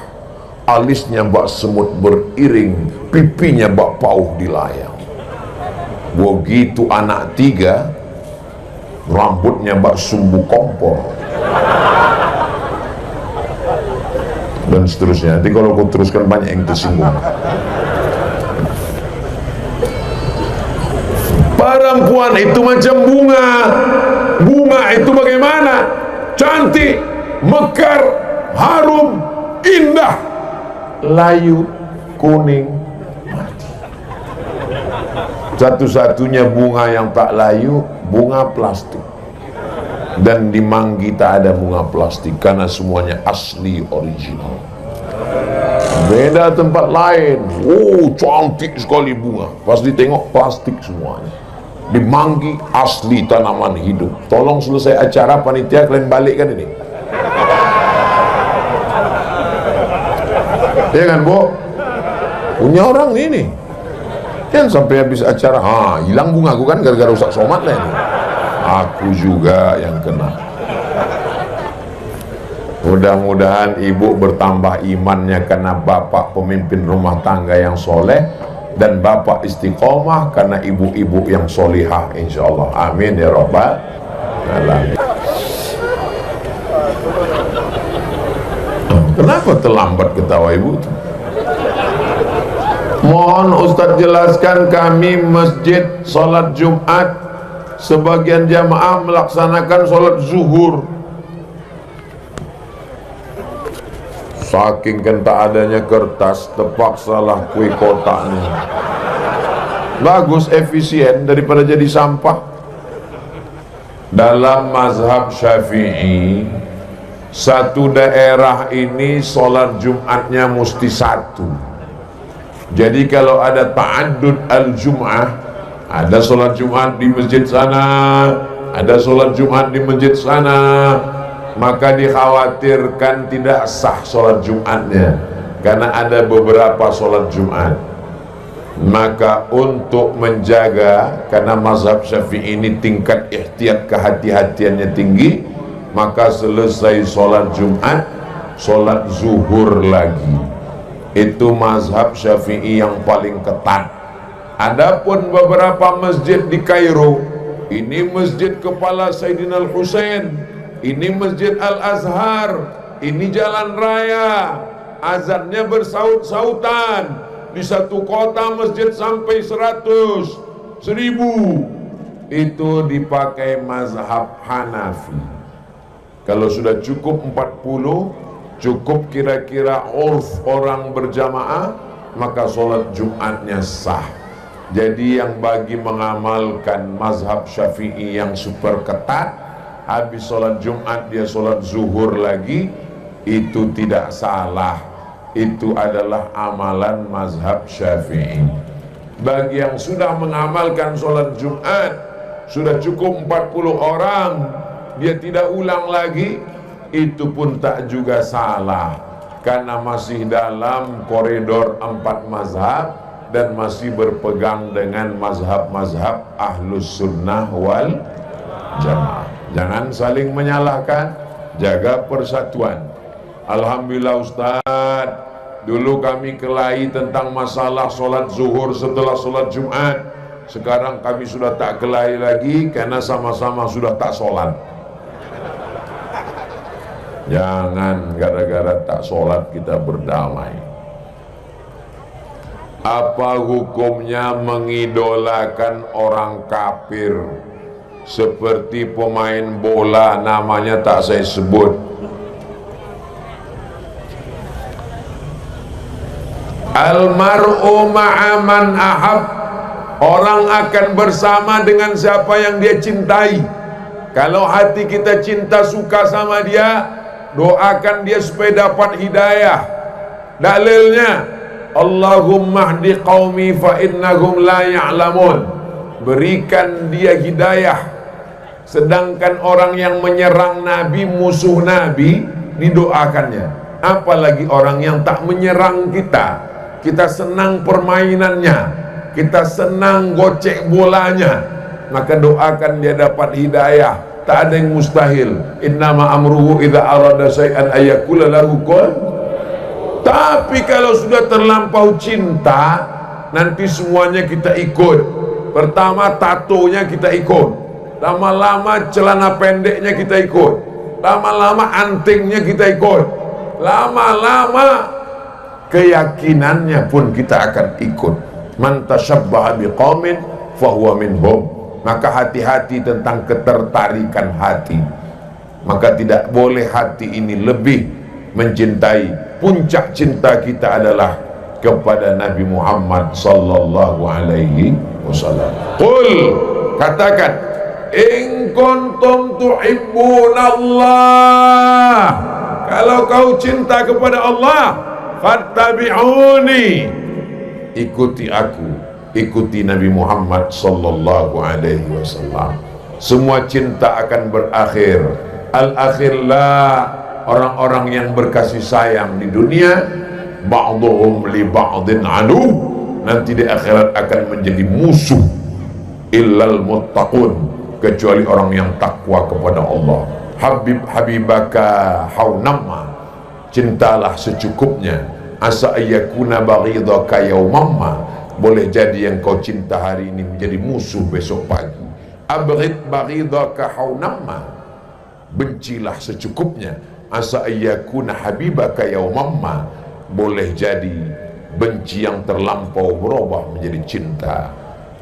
alisnya bak semut beriring, pipinya bak pauh di layang. Begitu anak 3, rambutnya bak sumbu kompor, dan seterusnya. Nanti kalau aku teruskan banyak yang tersinggung. Perempuan itu macam bunga. Bunga itu bagaimana? Cantik, mekar, harum, indah, layu, kuning, mati. Satu-satunya bunga yang tak layu, bunga plastik. Dan di Manggi tak ada bunga plastik karena semuanya asli, original. Beda tempat lain, oh cantik sekali bunga, pas ditengok plastik semuanya. Di Manggi asli, tanaman hidup. Tolong selesai acara panitia kalian balikkan ini. Ya kan, Bu? Punya orang ini. Kan sampai habis acara, hilang bunga aku kan gara-gara rusak somat lah ini. Aku juga yang kena. Mudah-mudahan ibu bertambah imannya karena bapak pemimpin rumah tangga yang soleh, dan bapak istiqomah karena ibu-ibu yang solihah, insyaallah. Amin ya rabbal alamin. Kenapa terlambat ketawa ibu? Mohon Ustadz jelaskan, kami masjid salat Jumat, sebagian jamaah melaksanakan salat zuhur. Saking kan tak adanya kertas, terpaksalah kue kotaknya. Bagus, efisien daripada jadi sampah. Dalam mazhab Syafi'i, satu daerah ini sholat Jumatnya mesti satu. Jadi kalau ada ta'addud al-Jum'ah, ada sholat Jumat di masjid sana, ada sholat Jumat di masjid sana, maka dikhawatirkan tidak sah sholat Jumatnya karena ada beberapa sholat Jumat. Maka untuk menjaga, karena mazhab Syafi'i ini tingkat ihtiyat kehati-hatiannya tinggi, maka selesai sholat Jumat, sholat zuhur lagi. Itu mazhab Syafi'i yang paling ketat. Adapun beberapa masjid di Kairo, ini masjid kepala Sayyidina Al-Husain, ini Masjid Al-Azhar, ini jalan raya, azannya bersaut-sautan. Di satu kota masjid sampai 100, 1000. Itu dipakai mazhab Hanafi. Kalau sudah cukup 40, cukup kira-kira urf orang berjamaah, maka sholat Jumatnya sah. Jadi yang bagi mengamalkan mazhab Syafi'i yang super ketat, habis sholat Jumat dia sholat zuhur lagi, itu tidak salah. Itu adalah amalan mazhab Syafi'i. Bagi yang sudah mengamalkan sholat Jumat, sudah cukup 40 orang, dia tidak ulang lagi, itu pun tak juga salah, karena masih dalam koridor 4 mazhab dan masih berpegang dengan mazhab-mazhab Ahlus Sunnah wal Jamaah. Jangan saling menyalahkan, jaga persatuan. Alhamdulillah Ustaz, dulu kami kelahi tentang masalah sholat zuhur setelah sholat Jumat. Sekarang kami sudah tak kelahi lagi karena sama-sama sudah tak sholat. Jangan gara-gara tak sholat kita berdamai. Apa hukumnya mengidolakan orang kafir seperti pemain bola, namanya tak saya sebut? Almar'u ma'aman ahab, orang akan bersama dengan siapa yang dia cintai. Kalau hati kita cinta suka sama dia, doakan dia supaya dapat hidayah. Dalilnya, Allahumma hdi qaumi fa innahum la ya'lamun. Berikan dia hidayah. Sedangkan orang yang menyerang Nabi, musuh Nabi, didoakannya. Apalagi orang yang tak menyerang kita. Kita senang permainannya, kita senang gocek bolanya, maka doakan dia dapat hidayah. Tak ada yang mustahil. Innama amruhu idza arada syai'an ayyakula lahu kun. Tapi kalau sudah terlampau cinta, nanti semuanya kita ikut. Pertama tatonya kita ikut, lama-lama celana pendeknya kita ikut, lama-lama antingnya kita ikut, lama-lama keyakinannya pun kita akan ikut. Man tashabbaha biqaumin fahuwa minhum. Maka hati-hati tentang ketertarikan hati. Maka tidak boleh hati ini lebih mencintai. Puncak cinta kita adalah kepada Nabi Muhammad sallallahu alaihi wasallam. Qul, katakan, in kuntum tuhibbunallah, kalau kau cinta kepada Allah, fattabi'uni, ikuti aku, ikuti Nabi Muhammad sallallahu alaihi wasallam. Semua cinta akan berakhir. Al-akhirlah, orang-orang yang berkasih sayang di dunia, ba'duhum li ba'din adu, nanti di akhirat akan menjadi musuh. Illal muttaqun, kecuali orang yang takwa kepada Allah. Habibaka haunamma, cintalah secukupnya. Asa ayyakuna baghidaka yaumamma, boleh jadi yang kau cinta hari ini menjadi musuh besok pagi. Abghid baghidaka haunamma, bencilah secukupnya. Asa ayyakuna habibaka yaumamma, boleh jadi benci yang terlampau berubah menjadi cinta.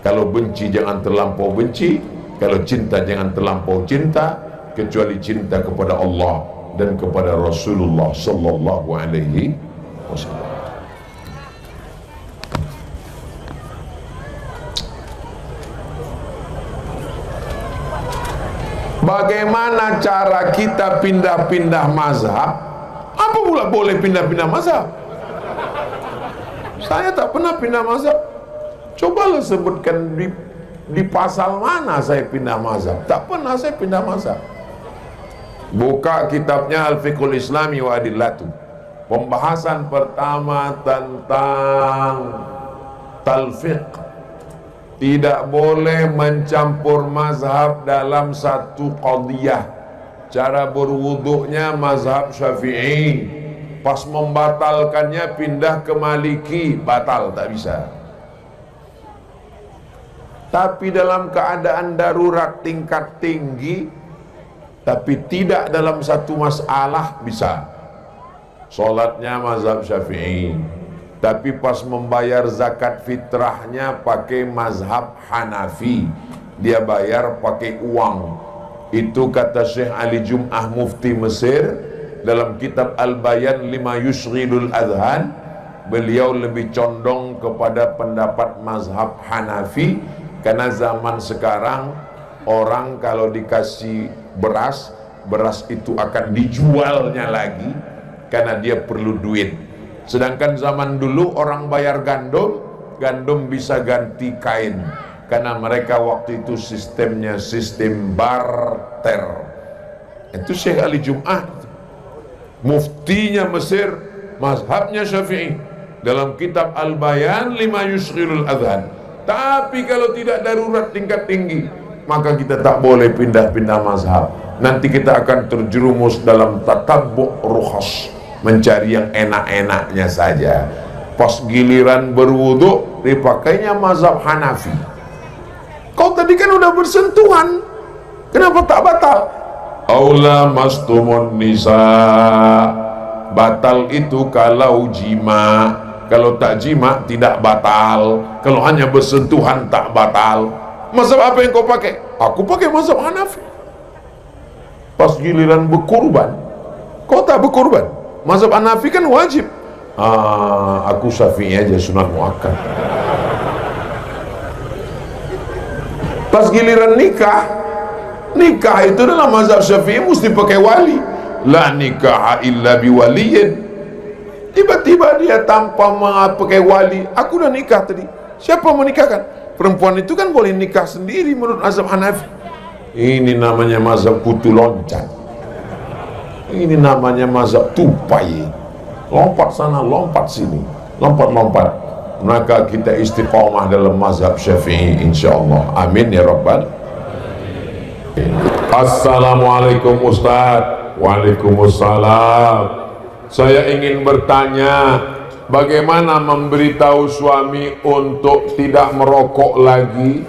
Kalau benci jangan terlampau benci, kalau cinta jangan terlampau cinta, kecuali cinta kepada Allah dan kepada Rasulullah sallallahu alaihi wasallam. Bagaimana cara kita pindah-pindah mazhab? Apa pula boleh pindah-pindah mazhab? Saya tak pernah pindah mazhab. Cobalah sebutkan di pasal mana saya pindah mazhab. Tak pernah saya pindah mazhab. Buka kitabnya Al-Fiqhul Islami wa Adillatu. Pembahasan pertama tentang talfiq. Tidak boleh mencampur mazhab dalam satu qadiyah. Cara berwuduknya mazhab Syafi'i, pas membatalkannya pindah ke Maliki, batal, tak bisa. Tapi dalam keadaan darurat tingkat tinggi, tapi tidak dalam satu masalah, bisa. Solatnya mazhab Syafi'i, tapi pas membayar zakat fitrahnya pakai mazhab Hanafi, dia bayar pakai uang. Itu kata Syekh Ali Jum'ah Mufti Mesir dalam kitab Al-Bayan lima yushghilul adhan. Beliau lebih condong kepada pendapat mazhab Hanafi, karena zaman sekarang orang kalau dikasih beras, beras itu akan dijualnya lagi karena dia perlu duit. Sedangkan zaman dulu orang bayar gandum, gandum bisa ganti kain, karena mereka waktu itu sistemnya sistem barter. Itu Syekh Ali Jum'ah, muftinya Mesir, mazhabnya Syafi'i, dalam kitab Al-Bayan lima yushghilul adhan. Tapi kalau tidak darurat tingkat tinggi, maka kita tak boleh pindah-pindah mazhab. Nanti kita akan terjerumus dalam tatabbu' rukhas, mencari yang enak-enaknya saja. Pas giliran berwuduk dipakainya mazhab Hanafi. Kau tadi kan udah bersentuhan, kenapa tak batal? Aula mastumun nisa, batal itu kalau jima. Kalau tak jima tidak batal. Kalau hanya bersentuhan tak batal. Mazhab apa yang kau pakai? Aku pakai mazhab Hanafi. Pas giliran berkurban, kau tak berkurban. Mazhab Hanafi kan wajib. Aku Syafi'i aja, sunat muakkad. Pas giliran nikah, nikah itu dalam mazhab Syafi'i mesti pakai wali. La nikah illa biwaliyin. Tiba-tiba dia tanpa pakai wali. Aku udah nikah tadi. Siapa menikahkan? Perempuan itu kan boleh nikah sendiri menurut mazhab Hanafi. Ini namanya mazhab kutu loncat. Ini namanya mazhab tupai. Lompat sana, lompat sini, lompat-lompat. Maka kita istiqomah dalam mazhab Syafi'i insyaallah. Amin ya rabbal. Assalamualaikum Ustaz. Waalaikumsalam. Saya ingin bertanya, bagaimana memberitahu suami untuk tidak merokok lagi?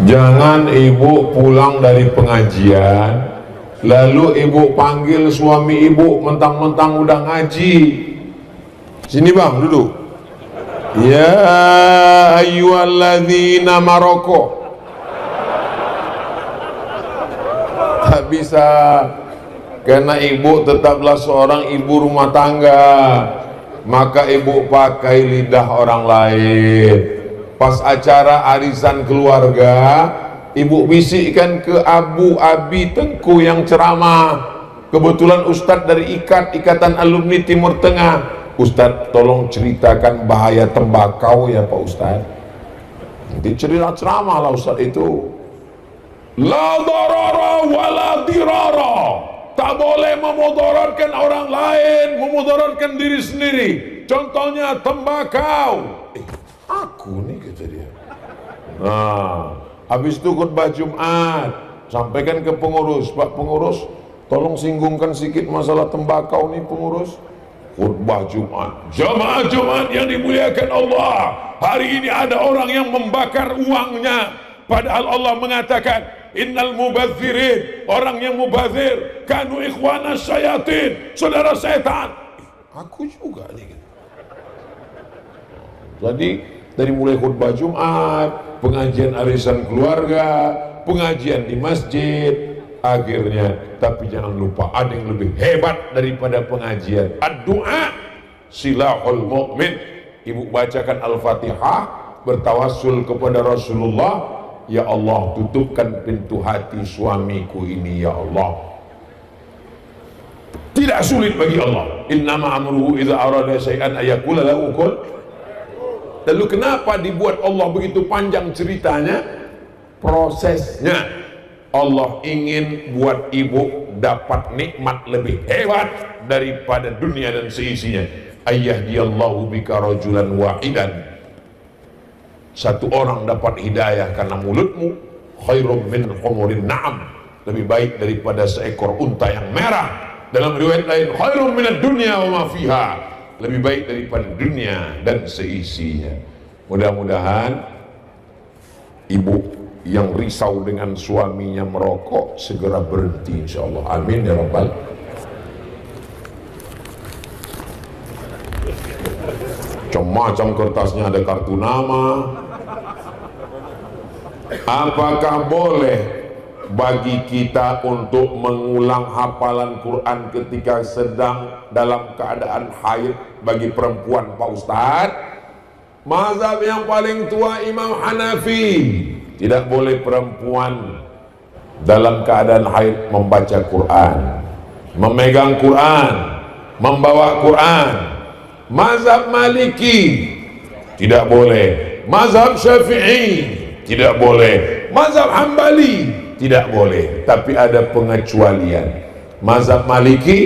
Jangan ibu pulang dari pengajian, lalu ibu panggil suami ibu mentang-mentang udah ngaji. Sini bang, duduk. Ya ayyuhalladzina maroko. Tak bisa, karena ibu tetaplah seorang ibu rumah tangga, maka ibu pakai lidah orang lain. Pas acara arisan keluarga, ibu bisikkan ke Abu Abi Tengku yang ceramah. Kebetulan Ustadz dari Ikatan Alumni Timur Tengah. Ustadz, tolong ceritakan bahaya tembakau ya Pak Ustadz. Nanti cerita ceramah lah Ustadz itu. La darara wala dirara. Tak boleh memudaratkan orang lain, memudaratkan diri sendiri. Contohnya tembakau. Aku nih kata dia. Nah, habis itu khutbah Jumat, sampaikan ke pengurus, Pak pengurus, tolong singgungkan sedikit masalah tembakau nih pengurus. Khutbah Jumat, jamaah Jumat yang dimuliakan Allah, hari ini ada orang yang membakar uangnya, padahal Allah mengatakan innal mubadzirin, orang yang mubazir kanu ikhwana syayatin, saudara setan. Aku juga nih. Jadi dari mulai khutbah Jumat, pengajian arisan keluarga, pengajian di masjid, akhirnya, tapi jangan lupa ada yang lebih hebat daripada pengajian. Ad-du'a silahul mu'min. Ibu bacakan Al-Fatihah, bertawassul kepada Rasulullah. Ya Allah, tutupkan pintu hati suamiku ini ya Allah. Tidak sulit bagi Allah. Innama amruhu idza arada syai'an ayaqula lahu kun. Lalu kenapa dibuat Allah begitu panjang ceritanya? Prosesnya Allah ingin buat ibu dapat nikmat lebih hebat daripada dunia dan seisinya. Ayyahdiyallahu bika rajulan wahidan. Satu orang dapat hidayah karena mulutmu, khairum min humurin na'am, lebih baik daripada seekor unta yang merah. Dalam riwayat lain, khairum minad dunya wa ma fiha, lebih baik daripada dunia dan seisinya. Mudah-mudahan ibu yang risau dengan suaminya merokok segera berhenti insyaallah. Amin ya rabbal. Macam-macam kertasnya ada kartu nama. Apakah boleh bagi kita untuk mengulang hafalan Quran ketika sedang dalam keadaan haid bagi perempuan Pak Ustadz? Mazhab yang paling tua Imam Hanafi, tidak boleh perempuan dalam keadaan haid membaca Quran, memegang Quran, membawa Quran. Mazhab Maliki tidak boleh, mazhab Syafi'i tidak boleh, mazhab Hambali tidak boleh, tapi ada pengecualian. Mazhab Maliki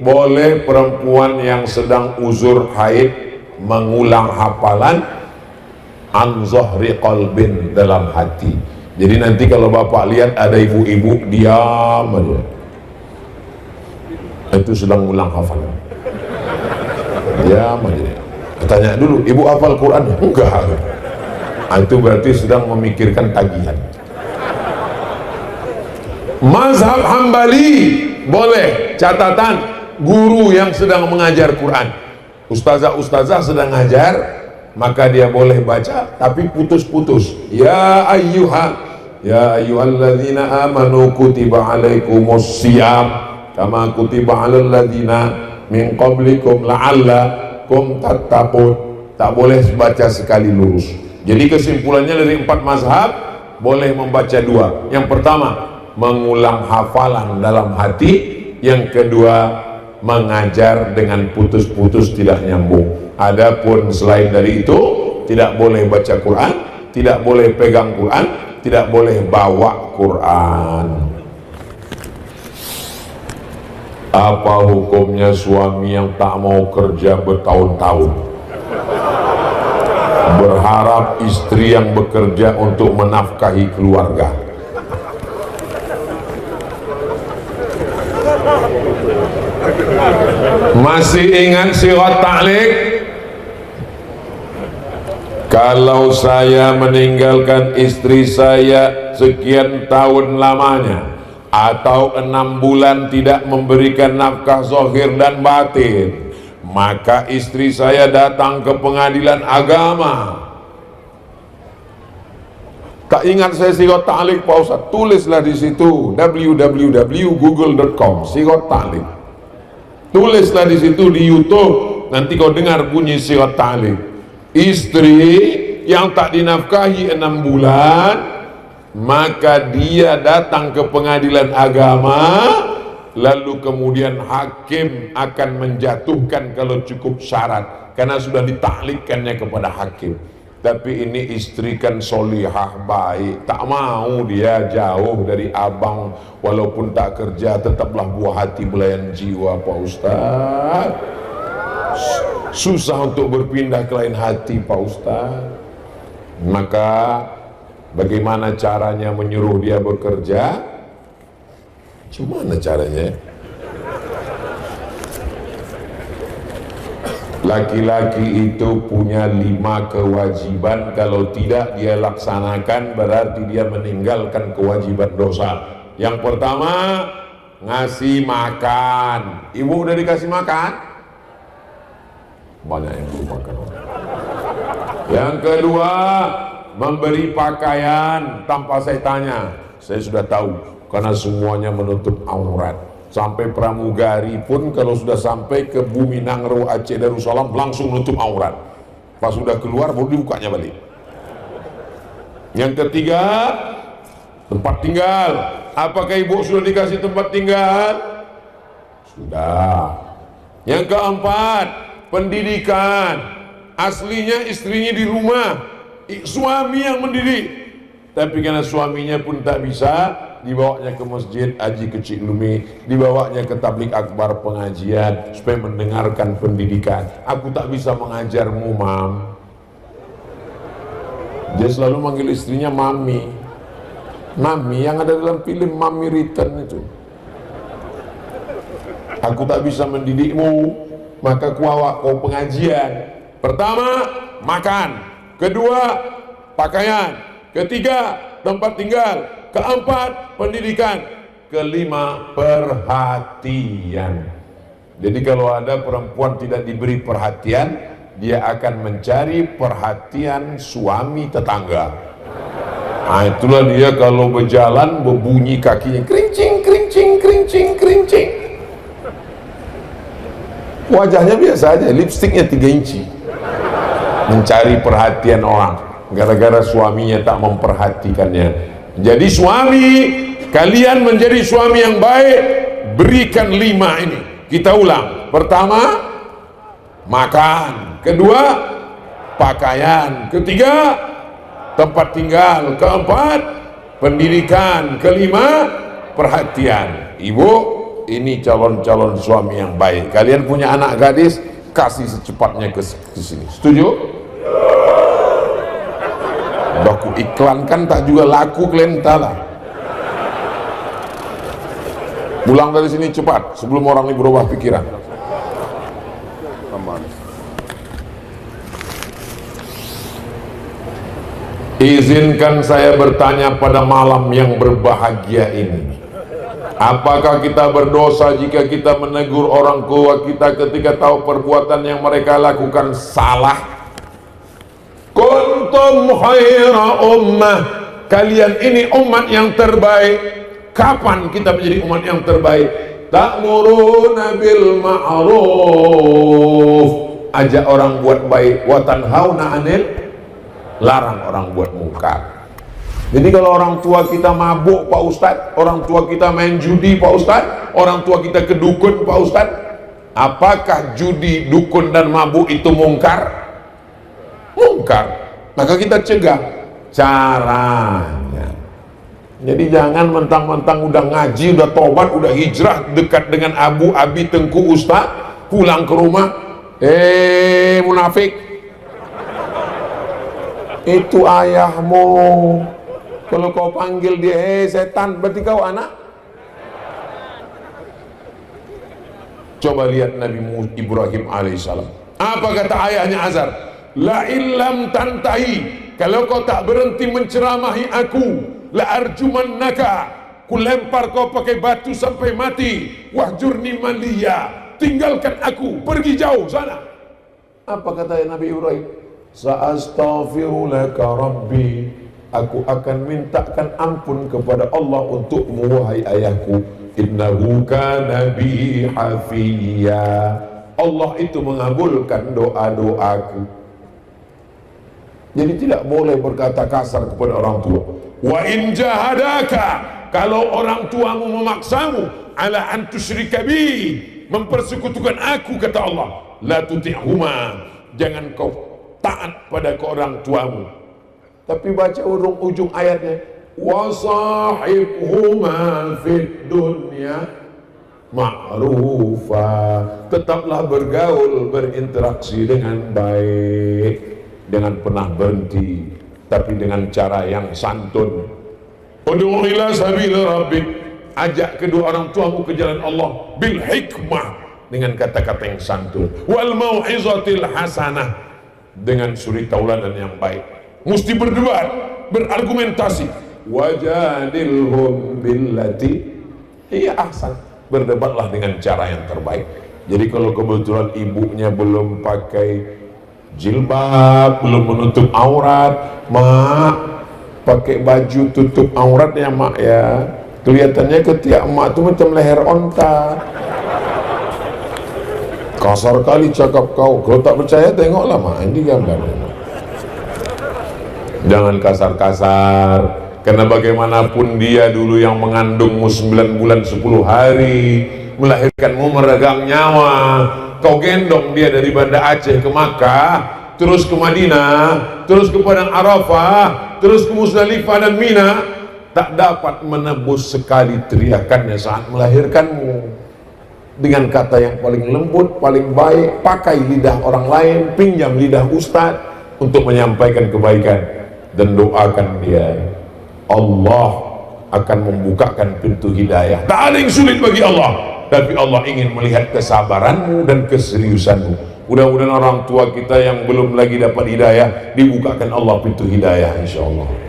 boleh perempuan yang sedang uzur haid mengulang hafalan an zahri qalbin, dalam hati. Jadi nanti kalau bapak lihat ada ibu-ibu diam aja, itu sedang ulang hafalan, diam aja. Tanya dulu, ibu hafal Quran? Enggak. Itu berarti sedang memikirkan tagihan. Mazhab Hambali boleh, catatan guru yang sedang mengajar Quran, ustazah sedang ngajar, maka dia boleh baca tapi putus-putus. Ya ayyuhalladzina amanu kutiba alaikumus syiyam kama kutiba alal ladzina min qablikum la'allakum tattaqun. Tak boleh baca sekali lurus. Jadi kesimpulannya dari 4 mazhab boleh membaca 2. Yang pertama mengulang hafalan dalam hati, yang kedua mengajar dengan putus-putus tidak nyambung. Adapun selain dari itu tidak boleh baca Quran, tidak boleh pegang Quran, tidak boleh bawa Quran. Apa hukumnya suami yang tak mau kerja bertahun-tahun? berharap istri yang bekerja untuk menafkahi keluarga. Masih ingat sirat ta'liq? Kalau saya meninggalkan istri saya sekian tahun lamanya, atau 6 bulan tidak memberikan nafkah zahir dan batin, maka istri saya datang ke pengadilan agama. Tak ingat saya sirat ta'liq Pak Ustaz? Tulislah di situ www.google.com sirat ta'liq. Tulislah di situ di YouTube, nanti kau dengar bunyi sirat ta'liq. Istri yang tak dinafkahi 6 bulan, maka dia datang ke pengadilan agama, lalu kemudian hakim akan menjatuhkan kalau cukup syarat, karena sudah ditaklikkannya kepada hakim. Tapi ini istri kan solihah, baik, tak mau dia jauh dari abang, walaupun tak kerja tetaplah buah hati belayan jiwa Pak Ustaz. Susah untuk berpindah ke lain hati Pak Ustaz. Maka bagaimana caranya menyuruh dia bekerja? Gimana caranya? Laki-laki itu punya 5 kewajiban. Kalau tidak dia laksanakan, berarti dia meninggalkan kewajiban dosa. Yang pertama, ngasih makan. Ibu udah dikasih makan? Banyak yang belum makan. Yang kedua, memberi pakaian tanpa saya tanya. Saya sudah tahu, karena semuanya menutup aurat. Sampai pramugari pun kalau sudah sampai ke Bumi Nangro, Aceh, Darussalam, langsung menutup aurat. Pas sudah keluar baru dibukanya balik. Yang ketiga, tempat tinggal. Apakah ibu sudah dikasih tempat tinggal? Sudah. Yang keempat, pendidikan. Aslinya istrinya di rumah, suami yang mendidik, tapi karena suaminya pun tak bisa, dibawanya ke masjid Haji Kecik Lumi, dibawanya ke tablik akbar pengajian supaya mendengarkan pendidikan. Aku tak bisa mengajarmu, mam. Dia selalu manggil istrinya mami. Mami yang ada dalam film Mami Return itu. Aku tak bisa mendidikmu, maka kuawak kau pengajian. Pertama, makan. Kedua, pakaian. Ketiga, tempat tinggal. Keempat, pendidikan. Kelima, perhatian. Jadi kalau ada perempuan tidak diberi perhatian, dia akan mencari perhatian suami tetangga. Nah, itulah dia kalau berjalan berbunyi kakinya kerincing, kerincing, kerincing, kerincing. Wajahnya biasa aja, lipstiknya 3 inci. Mencari perhatian orang gara-gara suaminya tak memperhatikannya. Jadi suami, kalian menjadi suami yang baik, berikan 5 ini. Kita ulang. Pertama, makan. Kedua, pakaian. Ketiga, tempat tinggal. Keempat, pendidikan. Kelima, perhatian. Ibu, ini calon-calon suami yang baik. Kalian punya anak gadis, kasih secepatnya ke sini. Setuju? Baku iklankan tak juga laku, kalian entahlah. Pulang dari sini cepat sebelum orang ini berubah pikiran. Izinkan saya bertanya pada malam yang berbahagia ini. Apakah kita berdosa jika kita menegur orang tua kita ketika tahu perbuatan yang mereka lakukan salah? Kuntum khaira ummah, kalian ini umat yang terbaik. Kapan kita menjadi umat yang terbaik? Ta'muruna bil ma'ruf, ajak orang buat baik, wa tanhauna 'anil, larang orang buat mungkar. Jadi kalau orang tua kita mabuk Pak Ustadz, orang tua kita main judi Pak Ustadz, orang tua kita ke dukun Pak Ustadz, apakah judi, dukun dan mabuk itu mungkar? Mungkar. Maka kita cegah. Caranya, jadi jangan mentang-mentang udah ngaji, udah tobat, udah hijrah, dekat dengan Abu Abi Tengku Ustadz, pulang ke rumah munafik. Itu ayahmu. Kalau kau panggil dia, hei setan, berarti kau anak. Coba lihat Nabi Ibrahim alaihissalam. Apa kata ayahnya Azar? La illam tantahi, kalau kau tak berhenti menceramahi aku, la arjumannaka, ku lempar kau pakai batu sampai mati. Wahjurni maliya, tinggalkan aku, pergi jauh sana. Apa kata Nabi Ibrahim? Sa'astaghfiru laka rabbi, aku akan mintakan ampun kepada Allah untukmu wahai ayahku. Innahu kana bi hafiya, Allah itu mengabulkan doa-doaku. Jadi tidak boleh berkata kasar kepada orang tua. Wa in jahadaka, kalau orang tuamu memaksamu, ala an tusyrika bi, mempersekutukan aku, kata Allah, la tuti'huma, jangan kau taat pada ke orang tuamu. Tapi baca ujung ayatnya, wasahibhuma fid dunya ma'rufa, tetaplah bergaul, berinteraksi dengan baik, dengan pernah berhenti, tapi dengan cara yang santun. Ud'u ila sabil rabbik, ajak kedua orang tuamu ke jalan Allah bil hikmah, dengan kata-kata yang santun, wal mau'izatil hasanah, dengan suri tauladan yang baik. Mesti berdebat, berargumentasi. Wajadilhum billati hiya ahsan, berdebatlah dengan cara yang terbaik. Jadi kalau kebetulan ibunya belum pakai jilbab, belum menutup aurat, mak pakai baju tutup aurat ya mak ya, kelihatannya ketiak mak itu macam leher onta. Kasar kali cakap kau. Kalau tak percaya tengoklah mak, ini gambarnya. Jangan kasar-kasar, karena bagaimanapun dia dulu yang mengandungmu 9 bulan 10 hari, melahirkanmu meregang nyawa. Kau gendong dia dari Banda Aceh ke Makkah, terus ke Madinah, terus ke Padang Arafah, terus ke Musdalifah dan Mina, tak dapat menebus sekali teriakannya saat melahirkanmu. Dengan kata yang paling lembut, paling baik, pakai lidah orang lain, pinjam lidah ustaz untuk menyampaikan kebaikan, dan doakan dia. Allah akan membukakan pintu hidayah. Tak ada yang sulit bagi Allah, tapi Allah ingin melihat kesabaranmu dan keseriusanmu. Mudah-mudahan orang tua kita yang belum lagi dapat hidayah, dibukakan Allah pintu hidayah insyaallah.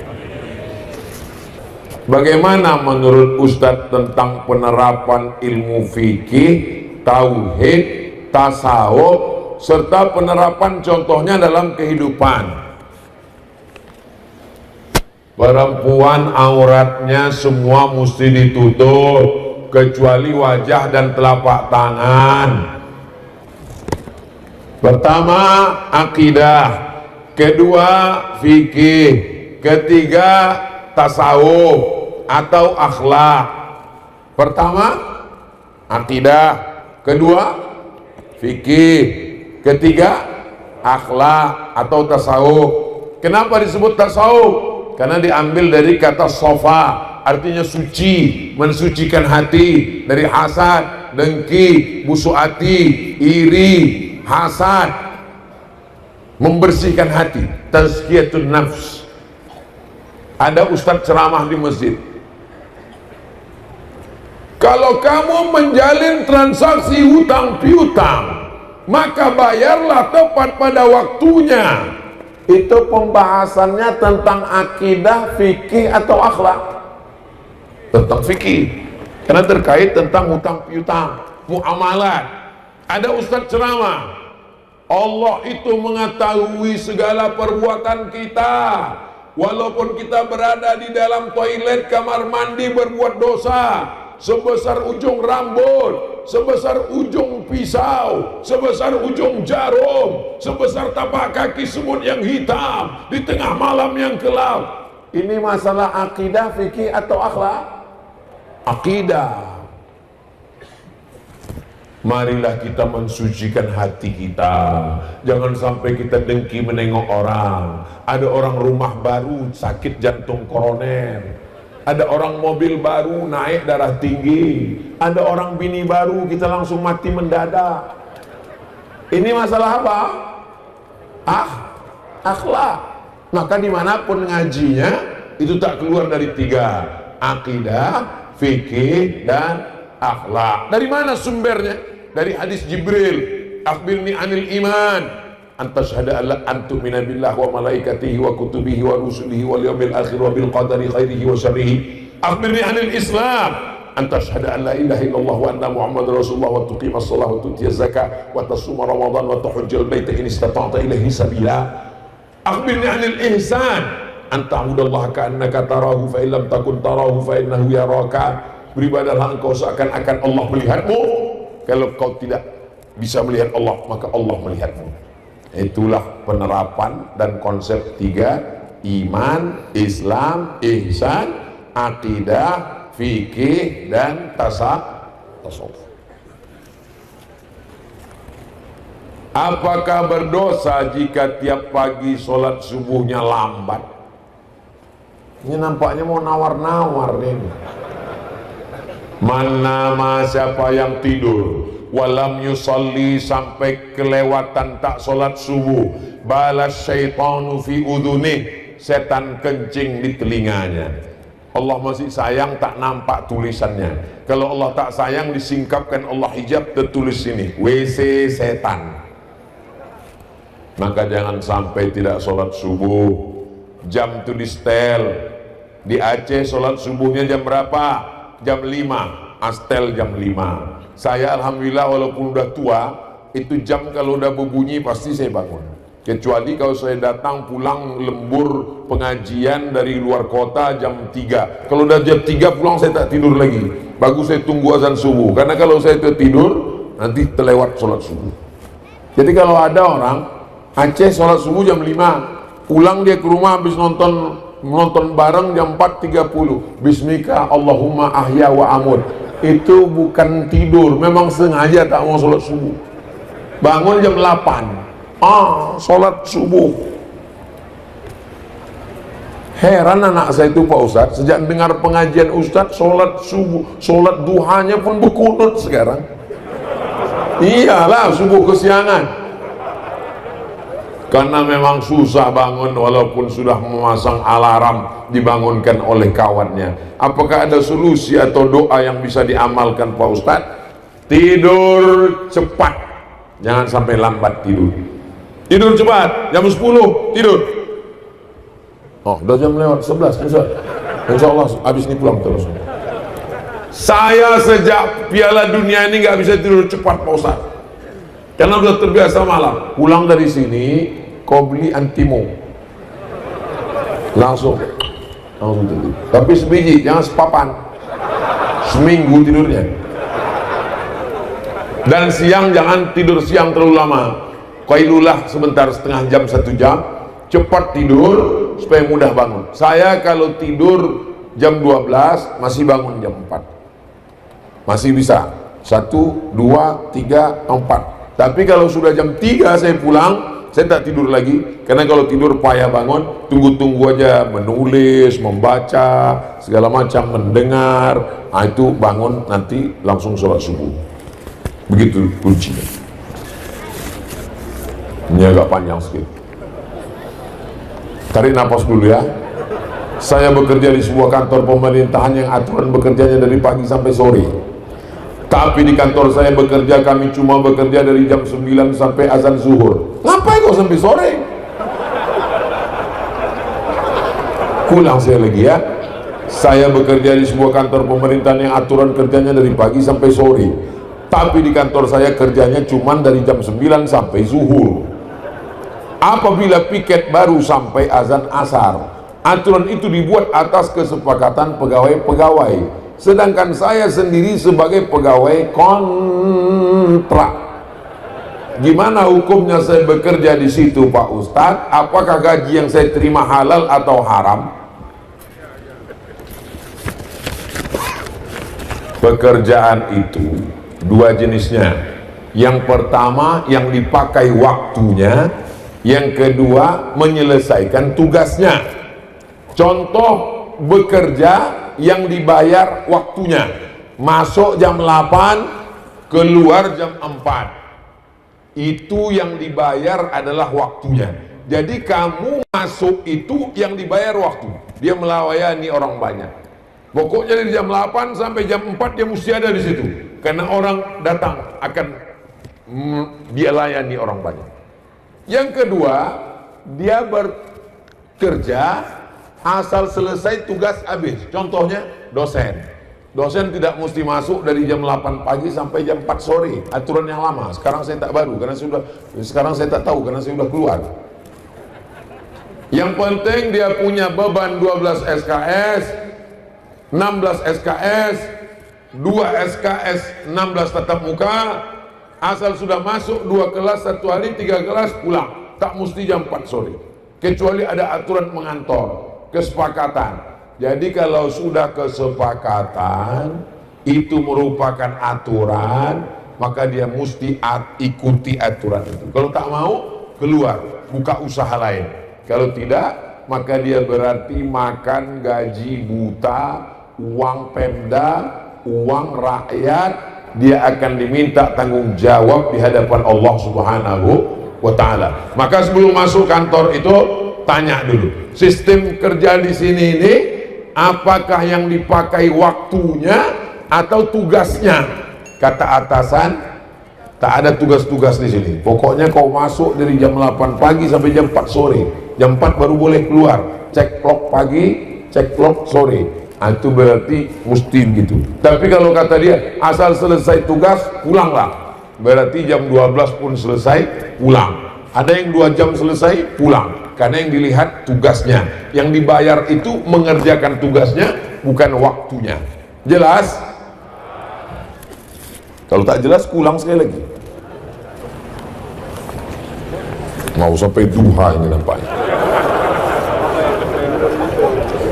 Bagaimana menurut Ustadz tentang penerapan ilmu fikih, tauhid, tasawuf, serta penerapan contohnya dalam kehidupan? Perempuan auratnya semua mesti ditutup kecuali wajah dan telapak tangan. Pertama akidah, kedua fikih, ketiga tasawuf atau akhlak. Pertama akidah, kedua fikih, ketiga akhlak atau tasawuf. Kenapa disebut tasawuf? Karena diambil dari kata sofa, artinya suci, mensucikan hati dari hasad, dengki, busuk hati, iri, hasad, membersihkan hati, tazkiyatun nafs. Ada ustadz ceramah di masjid, kalau kamu menjalin transaksi hutang piutang, maka bayarlah tepat pada waktunya. Itu pembahasannya tentang akidah, fikih atau akhlak? Tentang fikih, karena terkait tentang hutang piutang, muamalat. Ada ustadz ceramah, Allah itu mengetahui segala perbuatan kita. Walaupun kita berada di dalam toilet, kamar mandi, berbuat dosa sebesar ujung rambut, sebesar ujung pisau, sebesar ujung jarum, sebesar tapak kaki semut yang hitam di tengah malam yang gelap. Ini masalah akidah, fikih atau akhlak? Akidah. Marilah kita mensucikan hati kita. Jangan sampai kita dengki menengok orang. Ada orang rumah baru sakit jantung koroner, ada orang mobil baru naik darah tinggi, ada orang bini baru kita langsung mati mendadak. Ini masalah apa? Akhlak. Maka dimanapun ngajinya itu tak keluar dari 3: akidah, fikih, dan akhlak. Dari mana sumbernya? Dari hadis Jibril, akhbirni anil iman, antashhada alla antu'mina billah wa malaikatihi wa kutubihi wa rusulihi wal yawmil akhir wa bil qadari khairihi wa syarrihi. Akhbirni anil islam, antashhada an la ilaha illallah wa anna muhammadar rasulullah wa tuqimas shalah wa tutiyaz zakah wa tasuma ramadan wa tahujjal baita in istata'ta ilaihi sabila. Akhbirni anil ihsan, anta'budallaha ka'annaka tarahu fa illam takun tarahu fa innahu yaraka. Beribadahlah engkau seakan-akan Allah melihatmu. Kalau kau tidak bisa melihat Allah, maka Allah melihatmu. Itulah penerapan dan konsep 3: iman, Islam, ihsan, akidah, fikih, dan tasawuf. Apakah berdosa jika tiap pagi sholat subuhnya lambat? Ini nampaknya mau nawar-nawar nih. Mana siapa yang tidur walam yusalli, sampai kelewatan tak sholat subuh, balas syaitanu fi udhunih, setan kencing di telinganya. Allah masih sayang, tak nampak tulisannya. Kalau Allah tak sayang, disingkapkan Allah hijab, tertulis sini WC setan. Maka jangan sampai tidak sholat subuh. Jam itu di setel. Di Aceh sholat subuhnya jam berapa? Jam 5. Astel jam 5. Saya alhamdulillah walaupun udah tua, itu jam kalau udah berbunyi pasti saya bangun. Kecuali kalau saya datang pulang lembur pengajian dari luar kota jam 3. Kalau udah jam 3 pulang saya tak tidur lagi. Bagus saya tunggu azan subuh. Karena kalau saya tertidur nanti terlewat sholat subuh. Jadi kalau ada orang Aceh sholat subuh jam 5, pulang dia ke rumah habis nonton bareng jam 4.30, bismika Allahumma ahya wa amut, itu bukan tidur, memang sengaja tak mau sholat subuh. Bangun jam 8, sholat subuh. Heran anak saya itu Pak Ustadz, sejak dengar pengajian Ustadz sholat subuh, sholat duhanya pun berkunut sekarang. Iyalah, subuh kesiangan. Karena memang susah bangun walaupun sudah memasang alarm, dibangunkan oleh kawannya. Apakah ada solusi atau doa yang bisa diamalkan Pak Ustadz? Tidur cepat, jangan sampai lambat tidur. Tidur cepat, jam 10 tidur. Oh, udah jam lewat 11, insya Allah habis ini pulang terus. Saya sejak Piala Dunia ini nggak bisa tidur cepat Pak Ustadz, karena udah terbiasa malam. Pulang dari sini kau beli antimo, langsung tidur. Tapi sebiji, jangan sepapan. Seminggu tidurnya. Dan siang jangan tidur siang terlalu lama. Qailulah sebentar, setengah jam, 1 jam. Cepat tidur supaya mudah bangun. Saya kalau tidur jam 12 masih bangun jam 4. Masih bisa. 1, 2, 3, 4. Tapi kalau sudah jam 3 saya pulang, saya tak tidur lagi, karena kalau tidur payah bangun. Tunggu-tunggu aja, menulis, membaca, segala macam, mendengar. Itu bangun nanti langsung sholat subuh. Begitu kuncinya. Ini agak panjang sedikit. Tarik nafas dulu ya. Saya bekerja di sebuah kantor pemerintahan yang aturan bekerjanya dari pagi sampai sore. Tapi di kantor saya bekerja, kami cuma bekerja dari jam 9 sampai azan zuhur. Ngapain kok sampai sore? Pulang saya lagi ya. Saya bekerja di sebuah kantor pemerintahan yang aturan kerjanya dari pagi sampai sore. Tapi di kantor saya kerjanya cuma dari jam 9 sampai zuhur. Apabila piket baru sampai azan asar. Aturan itu dibuat atas kesepakatan pegawai-pegawai. Sedangkan saya sendiri sebagai pegawai kontrak. Gimana hukumnya saya bekerja di situ Pak Ustadz? Apakah gaji yang saya terima halal atau haram? Pekerjaan itu dua jenisnya. Yang pertama yang dipakai waktunya, yang kedua menyelesaikan tugasnya. Contoh bekerja yang dibayar waktunya, masuk jam 8 keluar jam 4, itu yang dibayar adalah waktunya. Jadi kamu masuk itu yang dibayar waktu. Dia melayani orang banyak. Pokoknya dari jam 8 sampai jam 4 dia mesti ada di situ. Karena orang datang akan dia layani orang banyak. Yang kedua, dia bekerja asal selesai tugas habis. Contohnya dosen. Dosen tidak mesti masuk dari jam 8 pagi sampai jam 4 sore. Aturan yang lama. Sekarang saya tak baru karena sekarang saya tak tahu karena saya sudah keluar. Yang penting dia punya beban 12 SKS, 16 SKS, 2 SKS, 16 tatap muka. Asal sudah masuk 2 kelas 1 hari, 3 kelas pulang. Tak mesti jam 4 sore. Kecuali ada aturan mengantor, kesepakatan. Jadi kalau sudah kesepakatan, itu merupakan aturan, maka dia mesti ikuti aturan itu. Kalau tak mau, keluar, buka usaha lain. Kalau tidak, maka dia berarti makan gaji buta, uang Pemda, uang rakyat. Dia akan diminta tanggung jawab di hadapan Allah Subhanahu wa Ta'ala. Maka sebelum masuk kantor itu, tanya dulu, sistem kerja di sini ini apakah yang dipakai waktunya atau tugasnya? Kata atasan, tak ada tugas-tugas di sini. Pokoknya kau masuk dari jam 8 pagi sampai jam 4 sore. Jam 4 baru boleh keluar. Cek clock pagi, cek clock sore. Itu berarti mesti gitu. Tapi kalau kata dia asal selesai tugas pulanglah, berarti jam 12 pun selesai pulang. Ada yang 2 jam selesai pulang. Karena yang dilihat tugasnya, yang dibayar itu mengerjakan tugasnya, bukan waktunya. Jelas? Kalau tak jelas, ulang sekali lagi. Mau sampai duha ini nampaknya.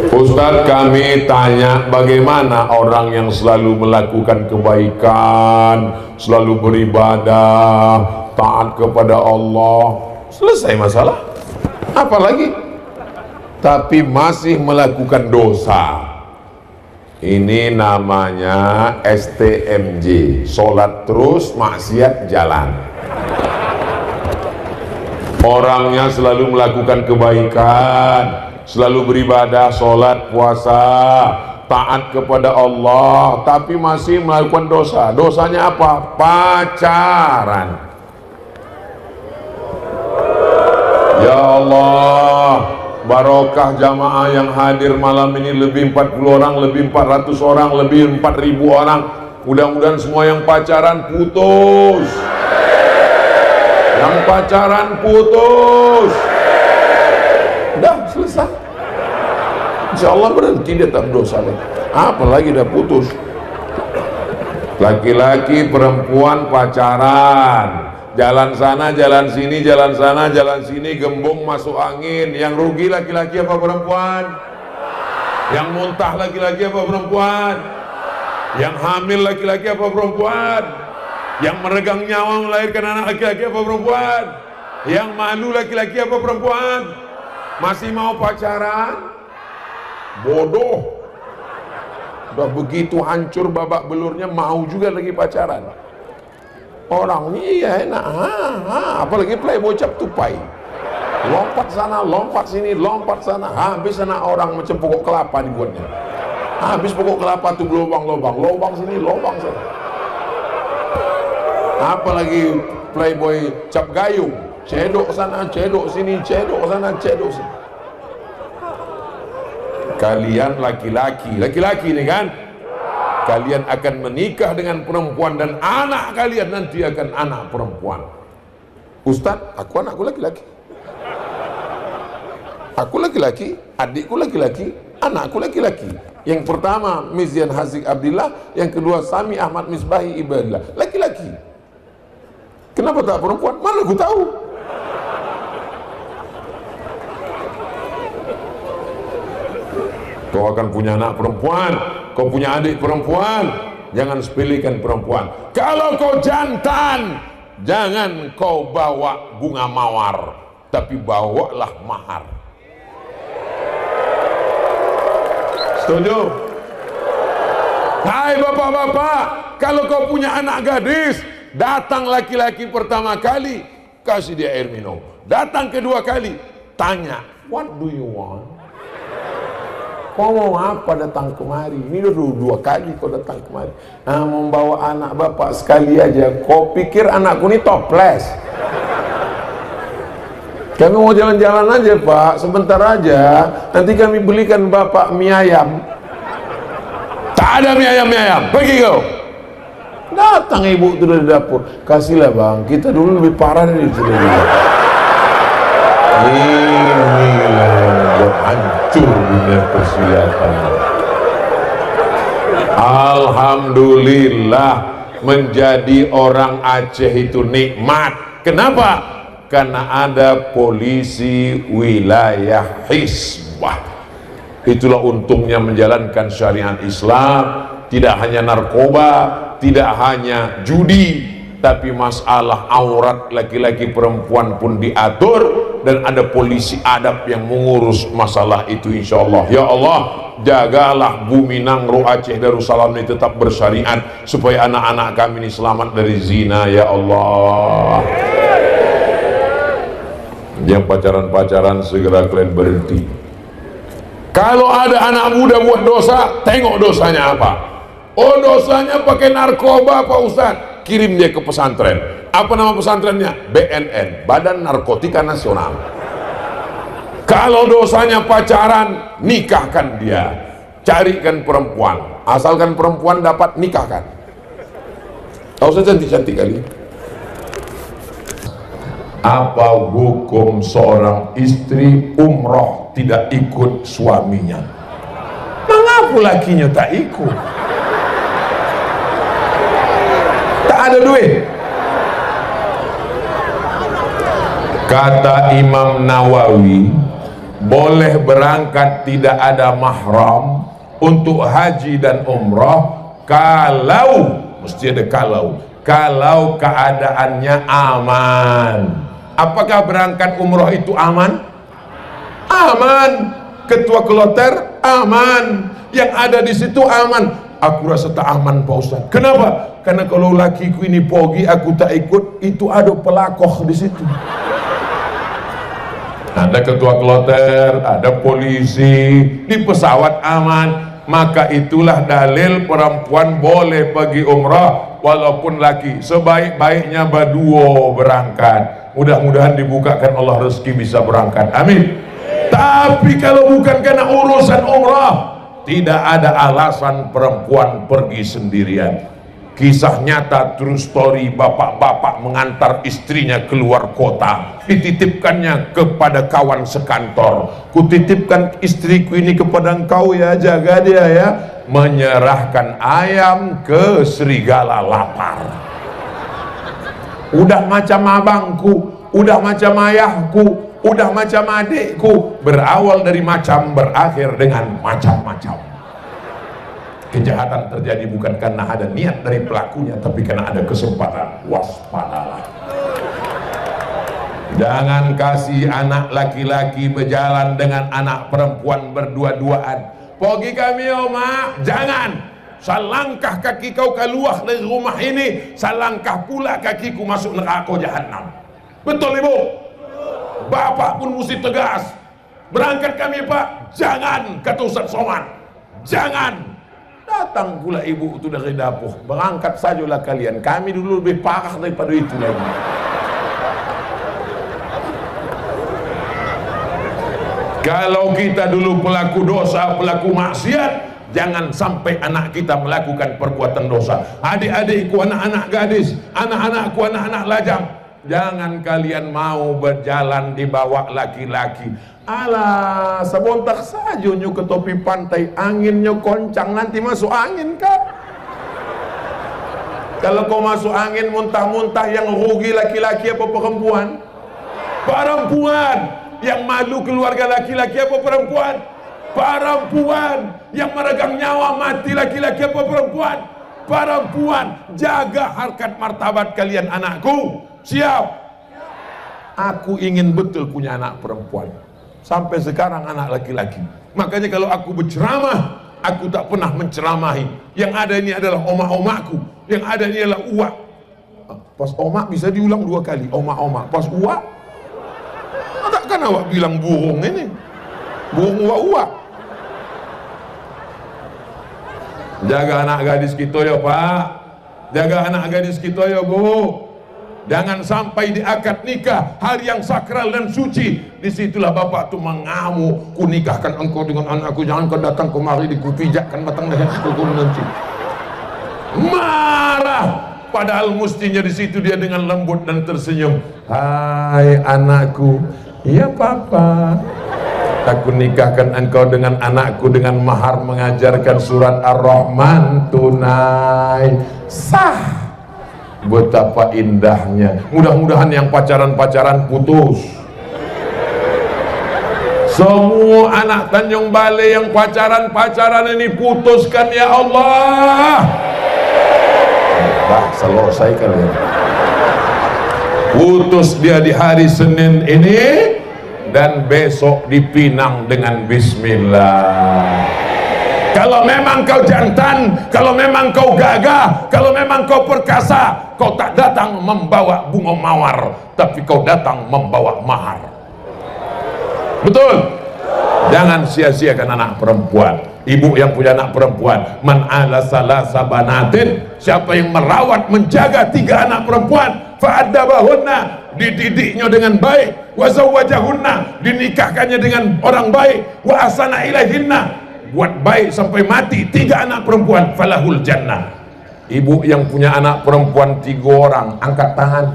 Ustaz, kami tanya bagaimana orang yang selalu melakukan kebaikan, selalu beribadah, taat kepada Allah, selesai masalah. Apalagi tapi masih melakukan dosa, ini namanya STMJ, sholat terus maksiat jalan. Orangnya selalu melakukan kebaikan, selalu beribadah, sholat, puasa, taat kepada Allah, tapi masih melakukan dosa. Dosanya apa? Pacaran. Ya Allah, barokah jamaah yang hadir malam ini, lebih 40 orang, lebih 400 orang, lebih 4000 orang. Mudah-mudahan semua yang pacaran putus. Yang pacaran putus. Dah selesai. Insya Allah berhenti, dia tak berdosa lagi. Apalagi dah putus. Laki-laki perempuan pacaran, jalan sana jalan sini, jalan sana jalan sini, gembung masuk angin. Yang rugi laki-laki apa perempuan? Yang muntah laki-laki apa perempuan? Yang hamil laki-laki apa perempuan? Yang meregang nyawa melahirkan anak laki-laki apa perempuan? Yang malu laki-laki apa perempuan? Masih mau pacaran? Bodoh. Udah begitu hancur babak belurnya, mau juga lagi pacaran. Orang ini ya enak, apalagi playboy cap tupai. Lompat sana, lompat sini, lompat sana. Habis anak orang macam pokok kelapa dibuatnya. Habis pokok kelapa tuh lubang-lubang, lubang sini, lubang sana. Apalagi playboy cap gayung, cedok sana, cedok sini, cedok sana, cedok sini. Kalian laki-laki nih kan, kalian akan menikah dengan perempuan dan anak kalian nanti akan anak perempuan. Ustadz, anakku laki-laki. Aku laki-laki, adikku laki-laki, anakku laki-laki. Yang pertama Mizian Hazik Abdillah, yang kedua Sami Ahmad Misbahi Ibadillah, laki-laki. Kenapa tak perempuan? Mana aku tahu. Kau akan punya anak perempuan, kau punya adik perempuan, jangan sepelekan perempuan. Kalau kau jantan, jangan kau bawa bunga mawar, tapi bawalah mahar. Setuju? Hai bapak-bapak, kalau kau punya anak gadis, datang laki-laki pertama kali, kasih dia air minum. Datang kedua kali, tanya, what do you want? Kau mau apa datang kemari? Ini udah 2 kali kau datang kemari. Membawa anak bapak sekali aja. Kau pikir anakku ini toples? Kami mau jalan-jalan aja pak, sebentar aja. Nanti kami belikan bapak mie ayam. Tak ada mie ayam, pergi kau. Datang ibu itu dari dapur, kasihlah bang, kita dulu lebih parah dari itu. Inilah yang buat hancur dunia persilatan. Alhamdulillah, menjadi orang Aceh itu nikmat. Kenapa? Karena ada polisi wilayah Hizbah. Itulah untungnya menjalankan syariat Islam. Tidak hanya narkoba, tidak hanya judi, tapi masalah aurat laki-laki perempuan pun diatur, dan ada polisi adab yang mengurus masalah itu insyaallah. Ya Allah, jagalah bumi Nangro Aceh Darussalam ini tetap bersyariat, supaya anak-anak kami ini selamat dari zina ya Allah. Yang pacaran-pacaran segera kalian berhenti. Kalau ada anak muda buat dosa, tengok dosanya apa. Oh, dosanya pakai narkoba Pak Ustadz, kirim dia ke pesantren. Apa nama pesantrennya? BNN, Badan Narkotika Nasional. Kalau dosanya pacaran, nikahkan dia. Carikan perempuan, asalkan perempuan dapat, nikahkan. Tahu saya cantik-cantik kali. Apa hukum seorang istri umroh tidak ikut suaminya? Mengapa lakinya tak ikut? Tak ada duit. Kata Imam Nawawi, boleh berangkat tidak ada mahram untuk haji dan umrah kalau, mesti ada kalau keadaannya aman. Apakah berangkat umroh itu aman? Aman. Ketua kloter aman. Yang ada di situ aman. Aku rasa tak aman Pak Ustaz. Kenapa? Karena kalau lakiku ini pergi, aku tak ikut, itu ada pelakoh di situ. Ada ketua kloter, ada polisi, di pesawat aman. Maka itulah dalil perempuan boleh pergi umrah walaupun laki. Sebaik-baiknya berdua berangkat. Mudah-mudahan dibukakan Allah rezeki bisa berangkat. Amin. Tapi kalau bukan karena urusan umrah, tidak ada alasan perempuan pergi sendirian. Kisah nyata, true story, bapak-bapak mengantar istrinya keluar kota, dititipkannya kepada kawan sekantor. Kutitipkan istriku ini kepada engkau ya, jaga dia ya. Menyerahkan ayam ke serigala lapar. Udah macam abangku, udah macam ayahku, udah macam adikku. Berawal dari macam, berakhir dengan macam-macam. Kejahatan terjadi bukan karena ada niat dari pelakunya, tapi karena ada kesempatan. Waspadalah. Jangan kasih anak laki-laki berjalan dengan anak perempuan berdua-duaan. Pergi kami oma, jangan. Selangkah kaki kau keluar dari rumah ini, selangkah pula kakiku masuk neraka jahanam. Betul ibu? Bapak pun mesti tegas. Berangkat kami pak, jangan, kata Ustaz Somad. Jangan. Datang pula ibu itu dari dapur, berangkat sajalah kalian, kami dulu lebih parah daripada itu lagi. Kalau kita dulu pelaku dosa, pelaku maksiat, jangan sampai anak kita melakukan perbuatan dosa. Adik-adikku, anak-anak gadis, anak-anakku, anak-anak lajang, jangan kalian mau berjalan di bawah laki-laki. Alah, sebontak saja nyu ke topi pantai, anginnya koncang, nanti masuk angin kah? Kalau kau masuk angin muntah-muntah, yang rugi laki-laki apa perempuan? Perempuan. Yang malu keluarga laki-laki apa perempuan? Perempuan. Yang meregang nyawa mati laki-laki apa perempuan? Perempuan. Jaga harkat martabat kalian anakku. Siap? Aku ingin betul punya anak perempuan. Sampai sekarang anak laki-laki. Makanya kalau aku berceramah, aku tak pernah menceramahi. Yang ada ini adalah omak-omakku. Yang ada ini adalah uak. Pas omak bisa diulang 2 kali. Omak-omak. Pas uak, tak Kan awak bilang burung ini, burung uak-uak. Jaga anak gadis kita ya Pak, jaga anak gadis kita ya Bu. Jangan sampai di akad nikah, hari yang sakral dan suci, disitulah bapak tuh mengamuk, ku nikahkan engkau dengan anakku, jangan kau datang kemari dikupijakkan batang leher kuku nanti. Marah, padahal mestinya di situ dia dengan lembut dan tersenyum. Hai anakku, iya papa, aku nikahkan engkau dengan anakku dengan mahar mengajarkan surat Ar-Rahman tunai sah. Betapa indahnya. Mudah-mudahan yang pacaran-pacaran putus. Semua anak Tanjung Balai yang pacaran-pacaran ini putuskan ya Allah. Dah selesai kalian. Putus dia di hari Senin ini dan besok dipinang dengan bismillah. Kalau memang kau jantan, kalau memang kau gagah, kalau memang kau perkasa, kau tak datang membawa bunga mawar, tapi kau datang membawa mahar. Betul? Jangan sia-siakan anak perempuan. Ibu yang punya anak perempuan, man ala salasa banatin, siapa yang merawat menjaga 3 anak perempuan, fa'addabahunna, dididiknya dengan baik, wa zawwajahunna, dinikahkannya dengan orang baik, wa asana ilaihinna, buat baik sampai mati 3 anak perempuan, falahul jannah. Ibu yang punya anak perempuan 3 orang, angkat tangan.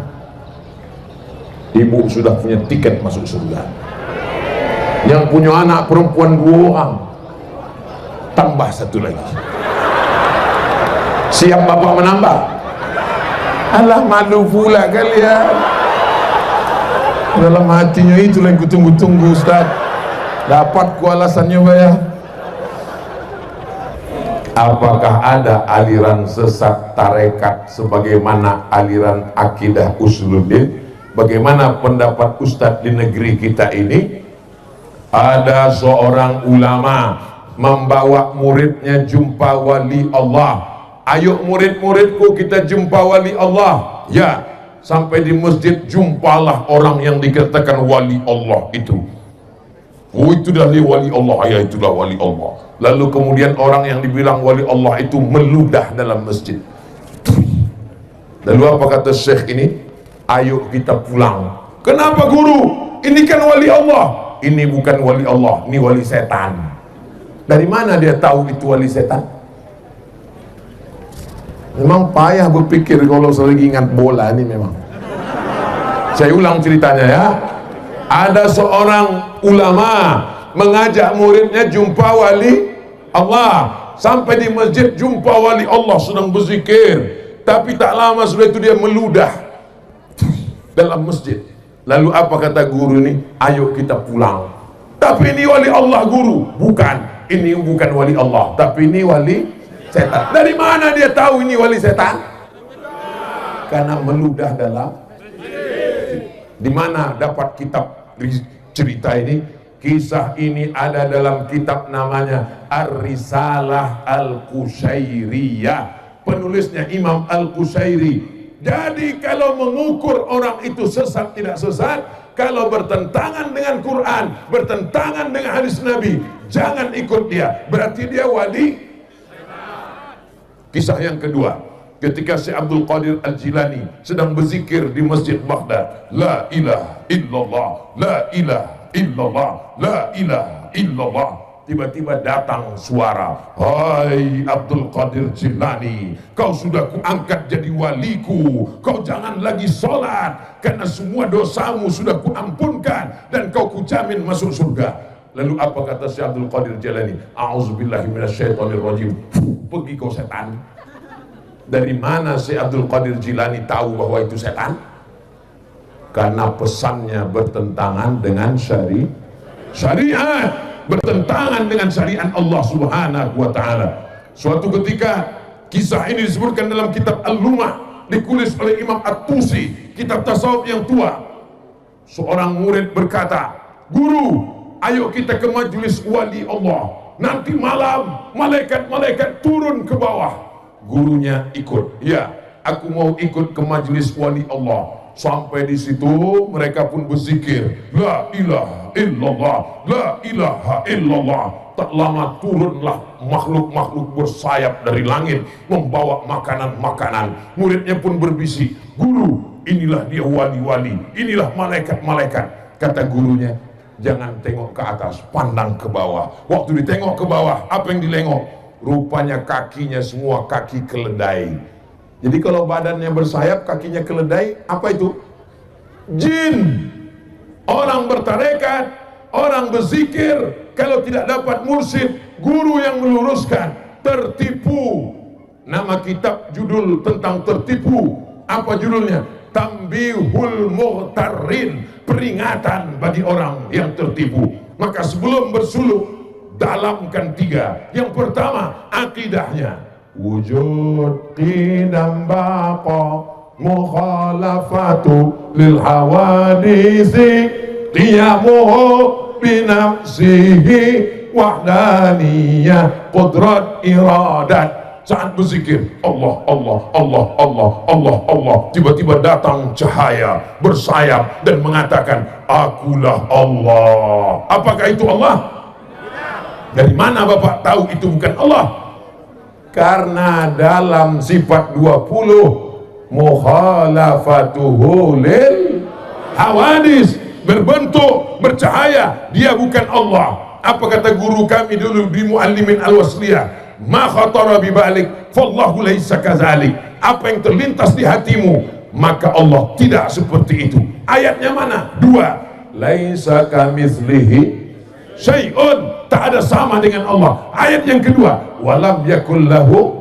Ibu sudah punya tiket masuk surga. Yang punya anak perempuan 2 orang, tambah 1 lagi. Siap bapak menambah? Alah, malu pula kalian. Dalam hatinya itu yang kutunggu-tunggu Ustaz. Dapat ku alasannya bayar. Apakah ada aliran sesat tarekat sebagaimana aliran akidah Usuluddin? Bagaimana pendapat Ustadz di negeri kita ini? Ada seorang ulama membawa muridnya jumpa wali Allah. Ayo murid-muridku kita jumpa wali Allah. Ya, sampai di masjid jumpalah orang yang dikatakan wali Allah itu. Oh, itu dah wali Allah, ya itulah wali Allah. Lalu kemudian orang yang dibilang wali Allah itu meludah dalam masjid. Lalu apa kata syekh ini? Ayo kita pulang. Kenapa guru? Ini kan wali Allah. Ini bukan wali Allah, ini wali setan. Dari mana dia tahu itu wali setan? Memang payah berpikir kalau selagi ingat bola ini memang. Saya ulang ceritanya ya. Ada seorang ulama mengajak muridnya jumpa wali Allah. Sampai di masjid jumpa wali Allah sedang berzikir, tapi tak lama sudah itu dia meludah dalam masjid. Lalu apa kata guru ini? Ayo kita pulang. Tapi ini wali Allah guru. Bukan, ini bukan wali Allah, tapi ini wali setan. Dari mana dia tahu ini wali setan? Karena meludah dalam. Di mana dapat kitab cerita ini? Kisah ini ada dalam kitab namanya Ar-Risalah Al-Qushairiyah, penulisnya Imam Al-Qushairi. Jadi kalau mengukur orang itu sesat tidak sesat, kalau bertentangan dengan Quran, bertentangan dengan hadis Nabi, jangan ikut dia, berarti dia wali. Kisah yang kedua, ketika Syekh Abdul Qadir Al-Jilani sedang berzikir di Masjid Baghdad, la ilaha illallah, la ilaha illallah, la ilaha illallah. Tiba-tiba datang suara, hai Abdul Qadir Jilani, kau sudah kuangkat jadi waliku, kau jangan lagi sholat, karena semua dosamu sudah kuampunkan, dan kau kujamin masuk surga. Lalu apa kata Syekh Abdul Qadir Jilani? A'udzubillahi minasyaitonirrajim. Pergi kau setan. Dari mana Syekh Abdul Qadir Jilani tahu bahwa itu setan? Karena pesannya bertentangan dengan syariat, bertentangan dengan syariat Allah Subhanahu wa taala. Suatu ketika, kisah ini disebutkan dalam kitab Al-Lumah, ditulis oleh Imam At-Tusi, kitab tasawuf yang tua. Seorang murid berkata, "Guru, ayo kita ke majelis wali Allah. Nanti malam malaikat-malaikat turun ke bawah." Gurunya ikut. "Ya, aku mau ikut ke majelis wali Allah." Sampai di situ mereka pun berzikir, la ilaha illallah, la ilaha illallah. Tak lama turunlah makhluk-makhluk bersayap dari langit membawa makanan-makanan. Muridnya pun berbisik, guru, inilah dia wali-wali, inilah malaikat-malaikat. Kata gurunya, jangan tengok ke atas, pandang ke bawah. Waktu ditengok ke bawah, apa yang dilengok? Rupanya kakinya semua kaki keledai. Jadi kalau badannya bersayap, kakinya keledai, apa itu? Jin. Orang bertarekat, orang berzikir, kalau tidak dapat mursyid, guru yang meluruskan, tertipu. Nama kitab judul tentang tertipu, apa judulnya? Tambihul Mughtarrin, peringatan bagi orang yang tertipu. Maka sebelum bersuluk, dalamkan 3. Yang pertama, akidahnya. Wujud qidam baqa mukhalafatu lil hawadisi qiyamuhu binafsihi wahdaniyah qudrat iradat. Saat berzikir Allah Allah Allah Allah Allah Allah, tiba-tiba datang cahaya bersayap dan mengatakan akulah Allah. Apakah itu Allah? Dari mana Bapak tahu itu bukan Allah? Karena dalam sifat 20 mukhalafatuhu lil hawadis, berbentuk, bercahaya, dia bukan Allah. Apa kata guru kami dulu di Muallimin Al-Wasliyah? Ma khatara bi balik fallahu laisa kadzalik. Apa yang terlintas di hatimu, maka Allah tidak seperti itu. Ayatnya mana? 2. Laisa kamitslihi syai'un, tak ada sama dengan Allah. Ayat yang kedua, walam yakul lahu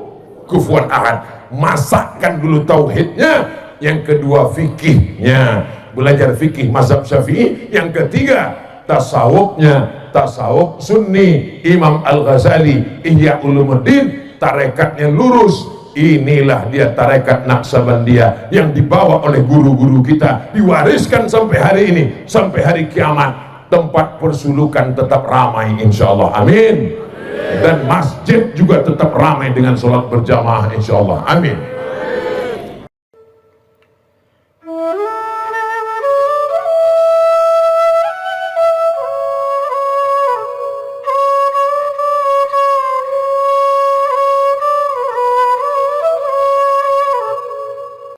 kufuwan ahad. Masakkan dulu tauhidnya. Yang kedua fikihnya, belajar fikih mazhab Syafi'i. Yang ketiga tasawufnya, tasawuf sunni Imam Al-Ghazali Ihya Ulumuddin, tarekatnya lurus. Inilah dia tarekat Naqsabandiyah yang dibawa oleh guru-guru kita, diwariskan sampai hari ini, sampai hari kiamat. Tempat persulukan tetap ramai insyaallah, amin. Dan masjid juga tetap ramai dengan sholat berjamaah insyaallah, amin.